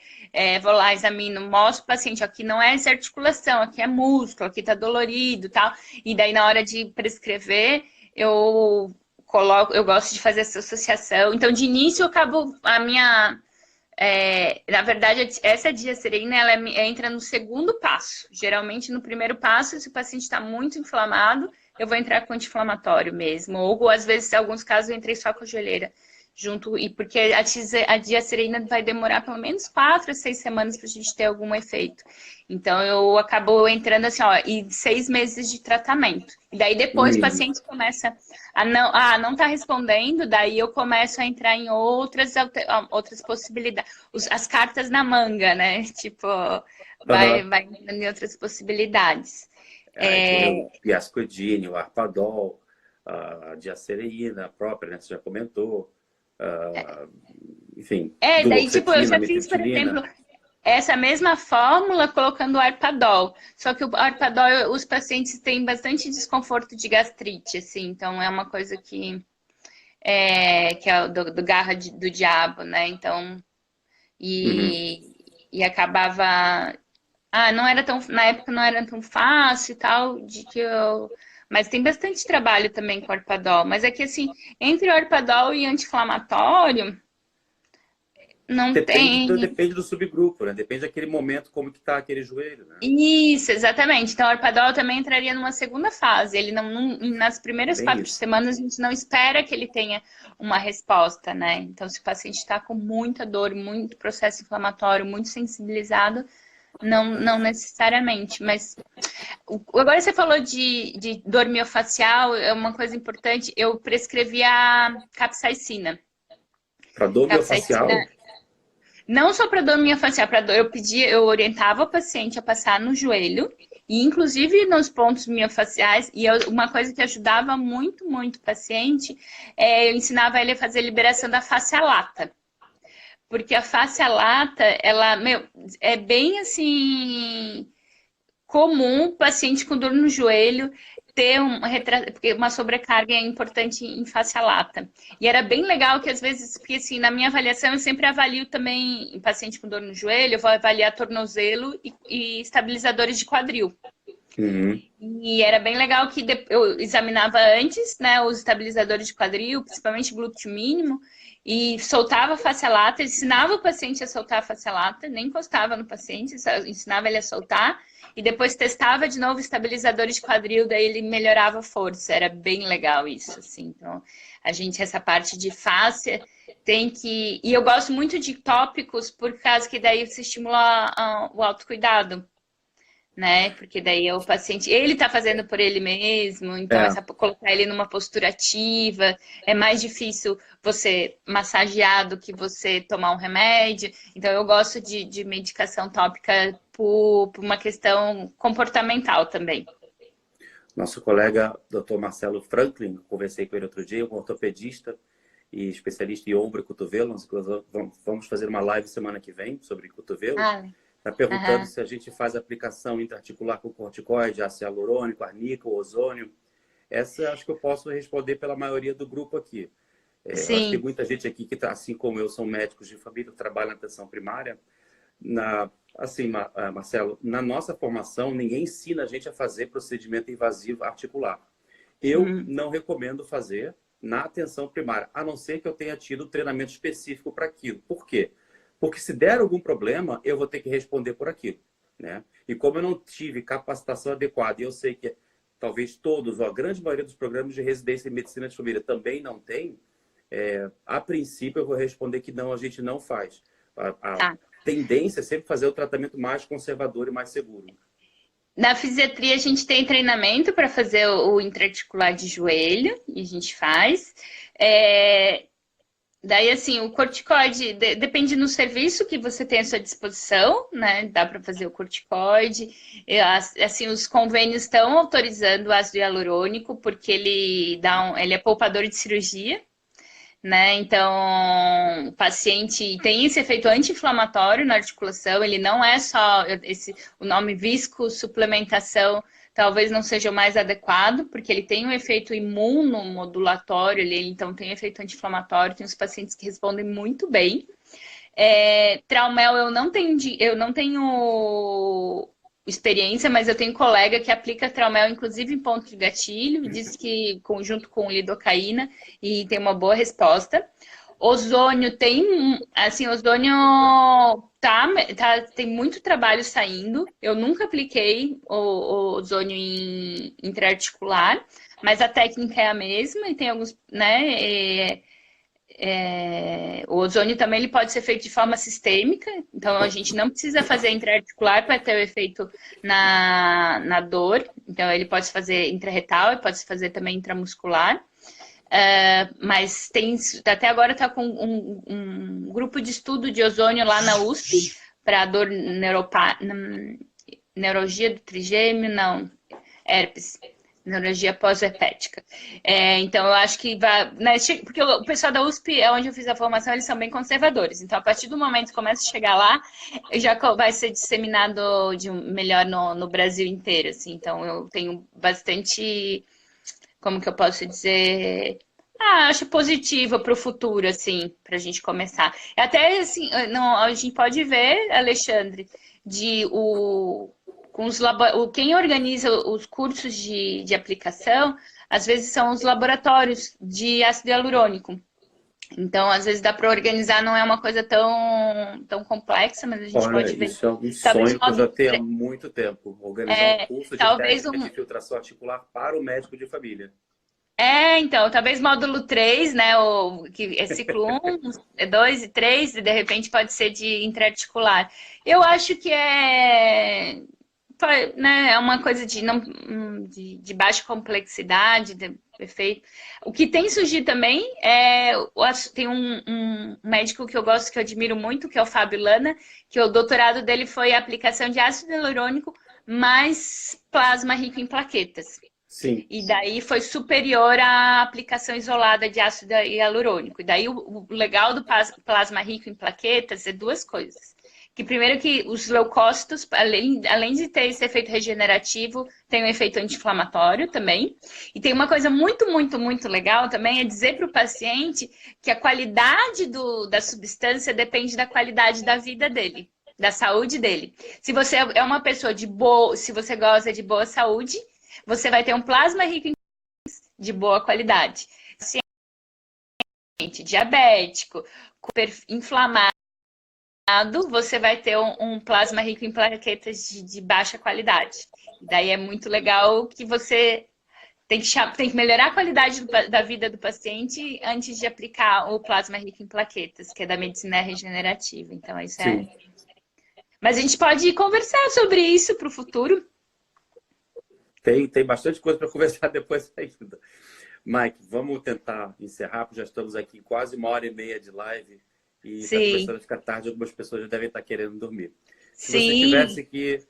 Vou lá, examino, mostro o paciente, aqui não é essa articulação, aqui é músculo, aqui tá dolorido, tal. E daí na hora de prescrever, eu gosto de fazer essa associação. Então, de início, eu acabo a minha. Na verdade, essa diacerina, ela entra no segundo passo. Geralmente, no primeiro passo, se o paciente está muito inflamado, eu vou entrar com anti-inflamatório mesmo. Ou, às vezes, em alguns casos, eu entrei só com a joelheira junto. E porque a diacerina vai demorar pelo menos 4 a 6 semanas para a gente ter algum efeito. Então, eu acabo entrando assim, e 6 meses de tratamento. E daí, depois, o paciente começa não tá respondendo, daí eu começo a entrar em outras possibilidades. As cartas na manga, né? Tipo, vai entrando em outras possibilidades. O Piascodine, o Arpadol, a diacereína própria, né? Você já comentou. Enfim. Daí, tipo, eu já fiz, por exemplo, essa mesma fórmula colocando o Arpadol. Só que o Arpadol, os pacientes têm bastante desconforto de gastrite, assim. Então, é uma coisa que é do garra do diabo, né? Então, e acabava... não era tão... Na época não era tão fácil e tal, mas tem bastante trabalho também com o Arpadol. Mas é que, assim, entre o Arpadol e anti-inflamatório... Depende do subgrupo, né? Depende daquele momento, como que tá aquele joelho, né? Isso, exatamente. Então, o Arpadol também entraria numa segunda fase. Ele nas primeiras 4 semanas, a gente não espera que ele tenha uma resposta, né? Então, se o paciente está com muita dor, muito processo inflamatório, muito sensibilizado, não necessariamente. Mas agora você falou de dor miofascial, é uma coisa importante. Eu prescrevi a capsaicina. Para dor miofascial? Não só para dor miofascial, para dor, eu orientava o paciente a passar no joelho, e inclusive nos pontos miofaciais, e uma coisa que ajudava muito, muito o paciente, eu ensinava ele a fazer a liberação da fascia lata. Porque a fascia lata, ela, é bem assim, comum o paciente com dor no joelho ter porque uma sobrecarga é importante em fascia lata. E era bem legal que às vezes, porque assim, na minha avaliação eu sempre avalio também em paciente com dor no joelho, eu vou avaliar tornozelo e estabilizadores de quadril. E era bem legal que eu examinava antes, né, os estabilizadores de quadril, principalmente glúteo mínimo, e soltava a fascia lata, ensinava o paciente a soltar a fascia lata, nem encostava no paciente, ensinava ele a soltar, e depois testava de novo estabilizadores de quadril, daí ele melhorava a força. Era bem legal isso, assim. Então, essa parte de fáscia tem que... E eu gosto muito de tópicos, por causa que daí se estimula o autocuidado, né? Porque daí o paciente, ele tá fazendo por ele mesmo, então colocar ele numa postura ativa, é mais difícil você massagear do que você tomar um remédio. Então eu gosto de medicação tópica por uma questão comportamental também. Nosso colega Dr. Marcelo Franklin, conversei com ele outro dia, um ortopedista e especialista em ombro e cotovelo. Vamos fazer uma live semana que vem sobre cotovelo. Está perguntando se a gente faz aplicação intraarticular com corticoide, ácido hialurônico, arnica, ozônio. Essa acho que eu posso responder pela maioria do grupo aqui. Acho que tem muita gente aqui que, assim como eu, são médicos de família, trabalham na atenção primária. Marcelo, na nossa formação, ninguém ensina a gente a fazer procedimento invasivo articular. Eu não recomendo fazer na atenção primária, a não ser que eu tenha tido treinamento específico para aquilo. Por quê? Porque se der algum problema, eu vou ter que responder por aquilo, né? E como eu não tive capacitação adequada, e eu sei que talvez todos, ou a grande maioria dos programas de residência em medicina de família também não tem, a princípio eu vou responder que não, a gente não faz. A Tá. tendência é sempre fazer o tratamento mais conservador e mais seguro. Na fisiatria, a gente tem treinamento para fazer o intraarticular de joelho, e a gente faz. Daí, assim, o corticoide depende do serviço que você tem à sua disposição, né? Dá para fazer o corticoide. Assim, os convênios estão autorizando o ácido hialurônico porque ele é poupador de cirurgia, né? Então, o paciente tem esse efeito anti-inflamatório na articulação, ele não é só o nome viscosuplementação, talvez não seja o mais adequado, porque ele tem um efeito imunomodulatório, então tem um efeito anti-inflamatório, tem os pacientes que respondem muito bem. Traumel eu não tenho experiência, mas eu tenho colega que aplica Traumel, inclusive em ponto de gatilho, diz que junto com lidocaína, e tem uma boa resposta. Ozônio ozônio tem muito trabalho saindo. Eu nunca apliquei o ozônio intraarticular, mas a técnica é a mesma e tem alguns, né? O ozônio também ele pode ser feito de forma sistêmica, então a gente não precisa fazer intraarticular para ter o efeito na dor. Então ele pode se fazer intrarretal e pode se fazer também intramuscular. Mas até agora está com um grupo de estudo de ozônio lá na USP para dor neurologia do trigêmeo, não, herpes. Neurologia pós-herpética. Então, eu acho que vai... Né, porque o pessoal da USP, onde eu fiz a formação, eles são bem conservadores. Então, a partir do momento que começa a chegar lá, já vai ser disseminado melhor no Brasil inteiro. Assim. Então, eu tenho bastante... Como que eu posso dizer... acho positivo para o futuro, assim, para a gente começar. Até, assim, a gente pode ver, Alexandre, quem organiza os cursos de aplicação, às vezes são os laboratórios de ácido hialurônico. Então, às vezes dá para organizar, não é uma coisa tão complexa, mas a gente pode ver. Isso é um sonho que eu já tenho há muito tempo. Organizar um curso de técnica de filtração articular para o médico de família. Então, talvez módulo 3, né? Que é ciclo 1, 2 e 3, e de repente pode ser de intraarticular. Eu acho que né, é uma coisa de baixa complexidade, de efeito. O que tem surgido também tem um médico que eu gosto, que eu admiro muito, que é o Fábio Lana, que o doutorado dele foi a aplicação de ácido hialurônico mais plasma rico em plaquetas. Sim. E daí foi superior à aplicação isolada de ácido hialurônico. E daí o legal do plasma rico em plaquetas é duas coisas. Que primeiro que os leucócitos, além de ter esse efeito regenerativo, tem um efeito anti-inflamatório também. E tem uma coisa muito, muito, muito legal também, é dizer para o paciente que a qualidade da substância depende da qualidade da vida dele, da saúde dele. Se você é uma pessoa se você gosta de boa saúde, você vai ter um plasma rico de boa qualidade. Paciente diabético, inflamado, você vai ter um plasma rico em plaquetas de baixa qualidade. Daí é muito legal que você tem que melhorar a qualidade da vida do paciente antes de aplicar o plasma rico em plaquetas, que é da medicina regenerativa. Então, isso Sim. Mas a gente pode conversar sobre isso para o futuro. Tem bastante coisa para conversar depois ainda. Mike, vamos tentar encerrar, porque já estamos aqui quase 1h30 de live e está começando a ficar tarde, algumas pessoas já devem estar querendo dormir. Se você tivesse que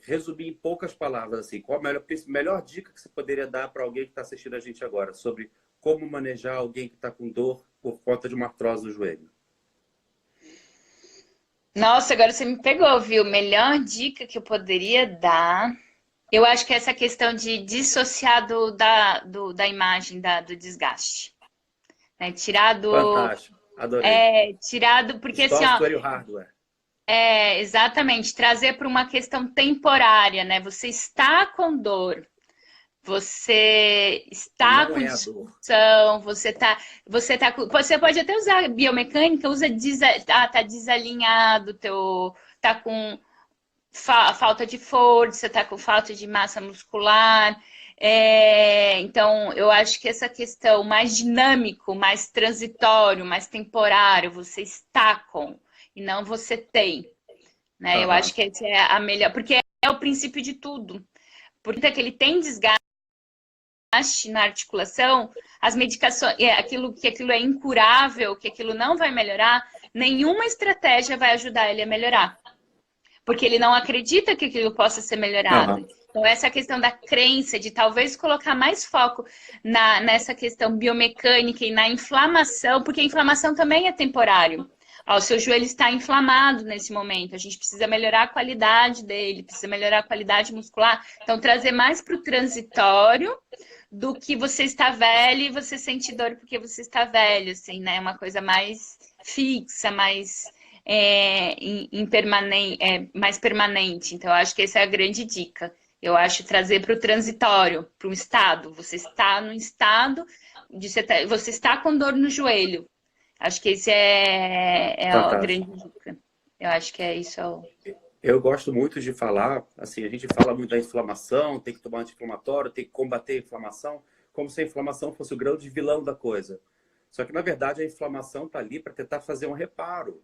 resumir em poucas palavras, assim, qual a melhor dica que você poderia dar para alguém que está assistindo a gente agora sobre como manejar alguém que está com dor por conta de uma artrose do joelho? Nossa, agora você me pegou, viu? Melhor dica que eu poderia dar... Eu acho que é essa questão de dissociar da imagem do desgaste. Né? Tirar do... Fantástico, adorei. Tirado, porque assim, software e o hardware. Exatamente, trazer para uma questão temporária, né? Você está com dor, você está com disfunção, você pode até usar biomecânica, tá desalinhado, tá com falta de força, tá com falta de massa muscular. Então, eu acho que essa questão mais dinâmico, mais transitório, mais temporário, você está com e não você tem, né? Eu acho que essa é a melhor, porque é o princípio de tudo. Porque é que ele tem desgaste na articulação, as medicações, aquilo é incurável, que aquilo não vai melhorar, nenhuma estratégia vai ajudar ele a melhorar. Porque ele não acredita que aquilo possa ser melhorado. Então, essa questão da crença, de talvez colocar mais foco nessa questão biomecânica e na inflamação, porque a inflamação também é temporário. Ó, o seu joelho está inflamado nesse momento, a gente precisa melhorar a qualidade dele, precisa melhorar a qualidade muscular. Então, trazer mais para o transitório do que você está velho e você sente dor porque você está velho, assim, né? Uma coisa mais fixa, mais... mais permanente. Então, eu acho que essa é a grande dica. Eu acho trazer para o transitório, para um estado. Você está no estado de você está com dor no joelho. Acho que esse é a grande dica. Eu acho que é isso. Eu gosto muito de falar, assim, a gente fala muito da inflamação, tem que tomar anti-inflamatório, tem que combater a inflamação, como se a inflamação fosse o grande vilão da coisa. Só que, na verdade, a inflamação está ali para tentar fazer um reparo.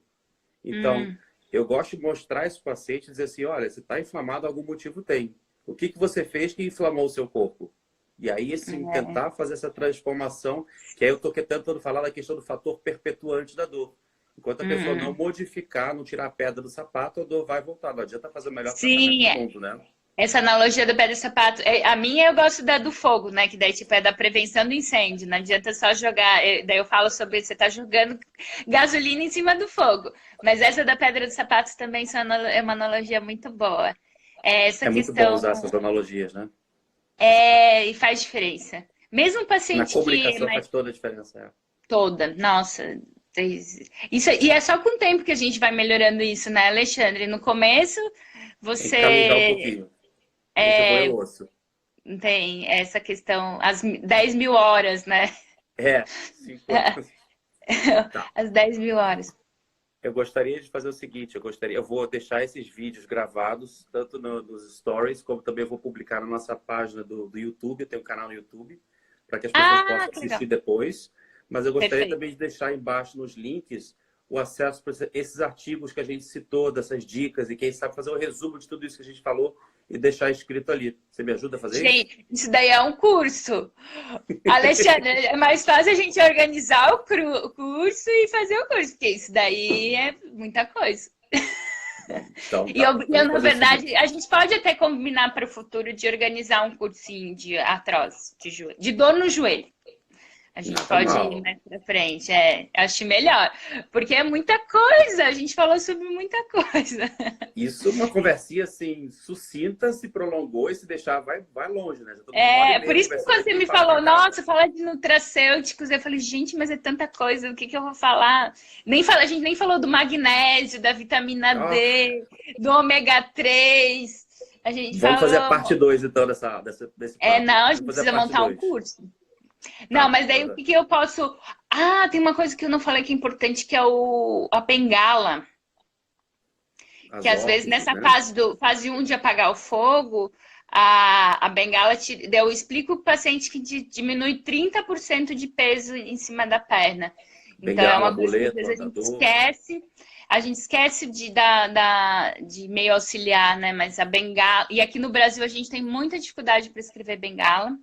Então, eu gosto de mostrar isso para o paciente e dizer assim, olha, se está inflamado, algum motivo tem. O que você fez que inflamou o seu corpo? E aí, assim, tentar fazer essa transformação, que aí eu estou tentando falar da questão do fator perpetuante da dor. Enquanto a pessoa não modificar, não tirar a pedra do sapato, a dor vai voltar. Não adianta fazer o melhor tratamento do mundo, né? Essa analogia do pé do sapato, a minha eu gosto do fogo, né? Que daí tipo, é da prevenção do incêndio. Não adianta só jogar. Daí eu falo sobre você tá jogando gasolina em cima do fogo. Mas essa da pedra do sapato também é uma analogia muito boa. Essa muito questão, bom usar essas analogias, né? E faz diferença. Mesmo o paciente na comunicação faz toda a diferença. Toda, nossa. Isso, e é só com o tempo que a gente vai melhorando isso, né, Alexandre? No começo, você... Tem que um pouquinho. Tem essa questão, as 10.000 horas, né? 5 anos. Tá. As 10.000 horas. Eu gostaria de fazer o seguinte, eu vou deixar esses vídeos gravados, tanto nos stories, como também eu vou publicar na nossa página do YouTube, eu tenho um canal no YouTube, para que as pessoas possam assistir depois. Mas eu gostaria também de deixar embaixo nos links o acesso para esses artigos que a gente citou, dessas dicas, e quem sabe fazer um resumo de tudo isso que a gente falou e deixar escrito ali. Você me ajuda a fazer isso? Gente, isso daí é um curso. Alexandre, é mais fácil a gente organizar o curso e fazer o curso, porque isso daí é muita coisa. Então, na verdade, a gente pode até combinar para o futuro de organizar um cursinho de artrose, de dor no joelho. A gente pode ir mais pra frente, acho melhor. Porque é muita coisa, a gente falou sobre muita coisa. Isso, uma conversinha assim, sucinta, se prolongou e se deixar, vai longe, né? Por isso que quando você me falou, nossa, fala de nutracêuticos, eu falei, gente, mas é tanta coisa, o que eu vou falar? A gente nem falou do magnésio, da vitamina D, do ômega 3. Vamos fazer a parte 2, então, desse papo. Não, a gente precisa montar um curso. Não, mas daí o que eu posso... tem uma coisa que eu não falei que é importante, que é a bengala. Que às vezes nessa fase 1 de apagar o fogo, a bengala... Eu explico para o paciente que diminui 30% de peso em cima da perna. Então é uma coisa que às vezes a gente esquece. A gente esquece de meio auxiliar, né? Mas a bengala... E aqui no Brasil a gente tem muita dificuldade de prescrever bengala.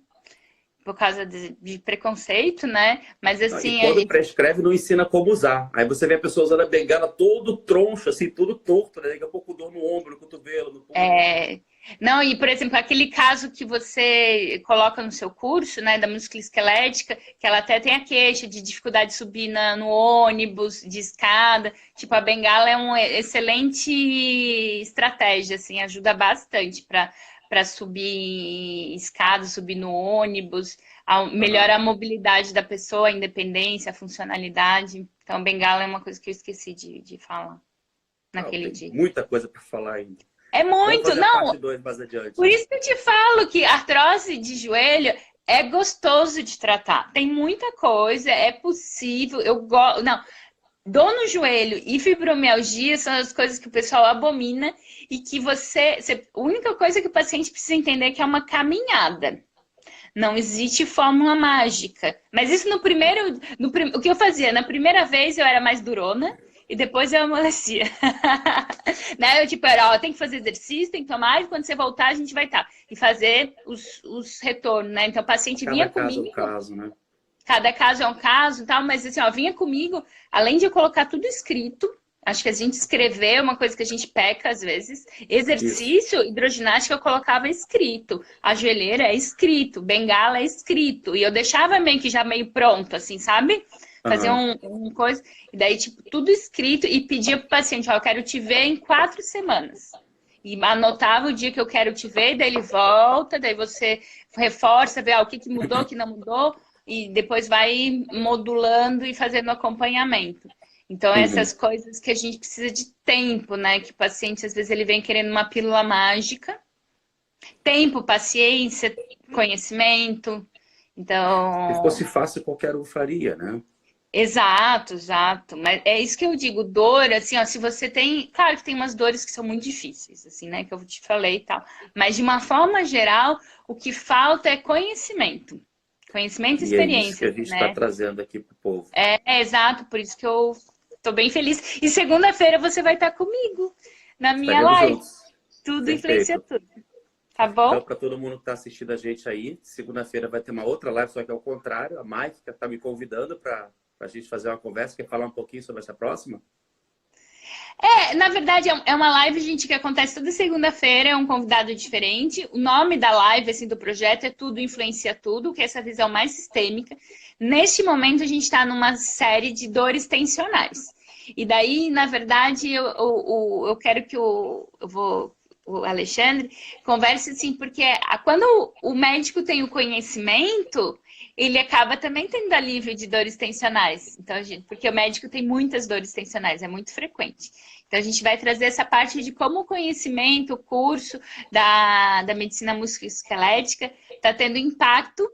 Por causa de preconceito, né? Mas assim... E quando prescreve, não ensina como usar. Aí você vê a pessoa usando a bengala todo troncho, assim, tudo torto, né? Daqui a pouco dor no ombro, no cotovelo, no pulmão. Não, e por exemplo, aquele caso que você coloca no seu curso, né, da musculoesquelética, que ela até tem a queixa de dificuldade de subir no ônibus, de escada. Tipo, a bengala é uma excelente estratégia, assim, ajuda bastante para subir escada, subir no ônibus, melhora a mobilidade da pessoa, a independência, a funcionalidade. Então, bengala é uma coisa que eu esqueci de falar naquele dia. Muita coisa para falar ainda. É muito, não. Parte 2 mais adiante. Por isso que eu te falo que artrose de joelho é gostoso de tratar. Tem muita coisa, é possível. Eu gosto. Não. dor no joelho e fibromialgia são as coisas que o pessoal abomina e que a única coisa que o paciente precisa entender é que é uma caminhada. Não existe fórmula mágica. Mas isso o que eu fazia? Na primeira vez eu era mais durona e depois eu amolecia. Né? Eu tipo, era, ó, tem que fazer exercício, tem que tomar, e quando você voltar a gente vai estar. E fazer os retornos, né? Então o paciente vinha comigo. Cada caso é um caso, né? Cada caso é um caso e tal, mas assim, ó, vinha comigo, além de eu colocar tudo escrito, acho que a gente escrever é uma coisa que a gente peca às vezes. Exercício, hidroginástica eu colocava escrito. A joelheira é escrito, bengala é escrito. E eu deixava meio que já meio pronto, assim, sabe? Fazia um coisa. E daí, tipo, tudo escrito e pedia pro paciente, ó, eu quero te ver em 4 semanas. E anotava o dia que eu quero te ver, daí ele volta, daí você reforça, vê o que mudou, o que não mudou, e depois vai modulando e fazendo acompanhamento. Então, essas coisas que a gente precisa de tempo, né? Que o paciente, às vezes, ele vem querendo uma pílula mágica. Tempo, paciência, conhecimento. Então... Se fosse fácil, qualquer um faria, né? Exato, exato. Mas é isso que eu digo, dor, assim, ó, se você tem... Claro que tem umas dores que são muito difíceis, assim, né? Que eu te falei e tal. Mas, de uma forma geral, o que falta é conhecimento. Conhecimento e E é isso que experiência, a gente está trazendo aqui para o povo. É exato, por isso que eu tô bem feliz. E segunda-feira você vai estar comigo na minha live. Juntos. Tudo Perfeito. influencia tudo. Tá bom? Então, para todo mundo que está assistindo a gente aí, segunda-feira vai ter uma outra live, só que é o contrário. A Mike está me convidando para a gente fazer uma conversa. Quer falar um pouquinho sobre essa próxima? Na verdade, é uma live, gente, que acontece toda segunda-feira, é um convidado diferente. O nome da live, assim, do projeto é Tudo Influencia Tudo, que é essa visão mais sistêmica. Neste momento, a gente está numa série de dores tensionais. E daí, na verdade, eu quero que o Alexandre converse, assim, porque quando o médico tem o conhecimento, ele acaba também tendo alívio de dores tensionais. Então, porque o médico tem muitas dores tensionais, é muito frequente. Então, a gente vai trazer essa parte de como o conhecimento, o curso da medicina musculoesquelética está tendo impacto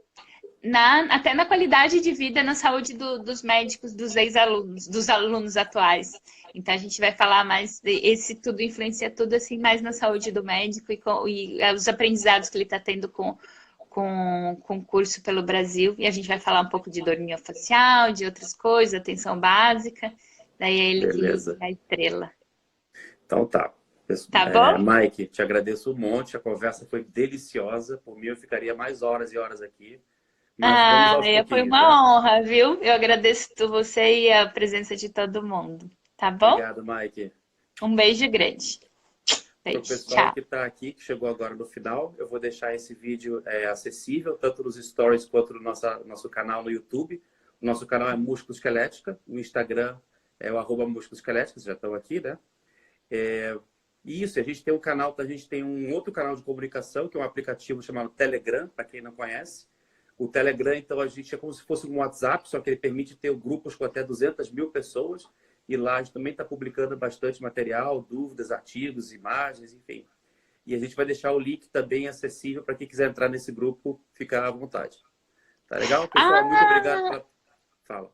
até na qualidade de vida, na saúde dos médicos, dos ex-alunos, dos alunos atuais. Então, a gente vai falar mais esse tudo influencia tudo, assim, mais na saúde do médico e os aprendizados que ele está tendo com curso pelo Brasil. E a gente vai falar um pouco de dor miofascial, de outras coisas, atenção básica. Daí é ele que é a estrela. Então tá. Tá bom? Mike, te agradeço um monte. A conversa foi deliciosa. Por mim, eu ficaria mais horas e horas aqui. Foi uma honra, viu? Eu agradeço você e a presença de todo mundo. Tá bom? Obrigado, Mike. Um beijo grande. Para o pessoal que está aqui, que chegou agora no final, eu vou deixar esse vídeo acessível, tanto nos stories quanto no nosso canal no YouTube. O nosso canal é Músculo Esquelética, o Instagram é o @Músculo Esquelética, vocês já estão aqui, né? Isso, a gente tem a gente tem um outro canal de comunicação, que é um aplicativo chamado Telegram, para quem não conhece. O Telegram, então, a gente é como se fosse um WhatsApp, só que ele permite ter grupos com até 200.000 pessoas. E lá a gente também está publicando bastante material, dúvidas, artigos, imagens, enfim. E a gente vai deixar o link também acessível para quem quiser entrar nesse grupo, ficar à vontade. Tá legal? Pessoal, muito obrigado. Fala.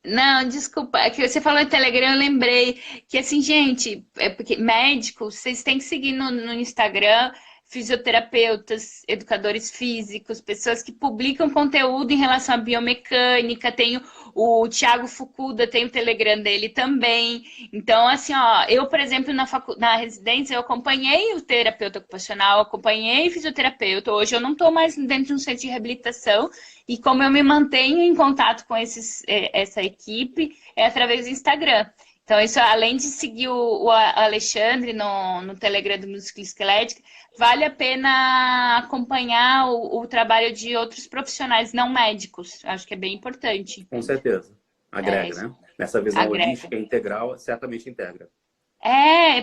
Não, desculpa, é que você falou em Telegram, eu lembrei que, assim, gente, porque médicos, vocês têm que seguir no Instagram fisioterapeutas, educadores físicos, pessoas que publicam conteúdo em relação à biomecânica. Tem o Thiago Fukuda, tem o Telegram dele também. Então, assim, ó, eu, por exemplo, na residência, eu acompanhei o terapeuta ocupacional, acompanhei fisioterapeuta. Hoje eu não estou mais dentro de um centro de reabilitação. E como eu me mantenho em contato com essa equipe, é através do Instagram. Então, isso, além de seguir o Alexandre no Telegram do Músculo Esquelética, vale a pena acompanhar o trabalho de outros profissionais não médicos. Acho que é bem importante. Com certeza. Agrega, né? Nessa visão holística integral, certamente integra.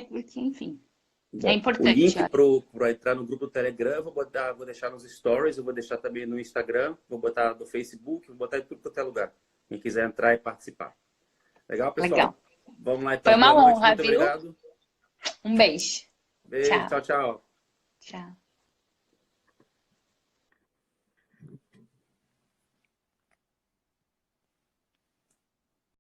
Porque, enfim, é importante. O link para entrar no grupo do Telegram, eu vou deixar nos stories, eu vou deixar também no Instagram, vou botar no Facebook, vou botar em tudo quanto é lugar. Quem quiser entrar e participar. Legal, pessoal? Legal. Vamos lá, então. Foi uma honra, muito viu? Obrigado. Um beijo. Beijo, tchau, tchau. Tchau.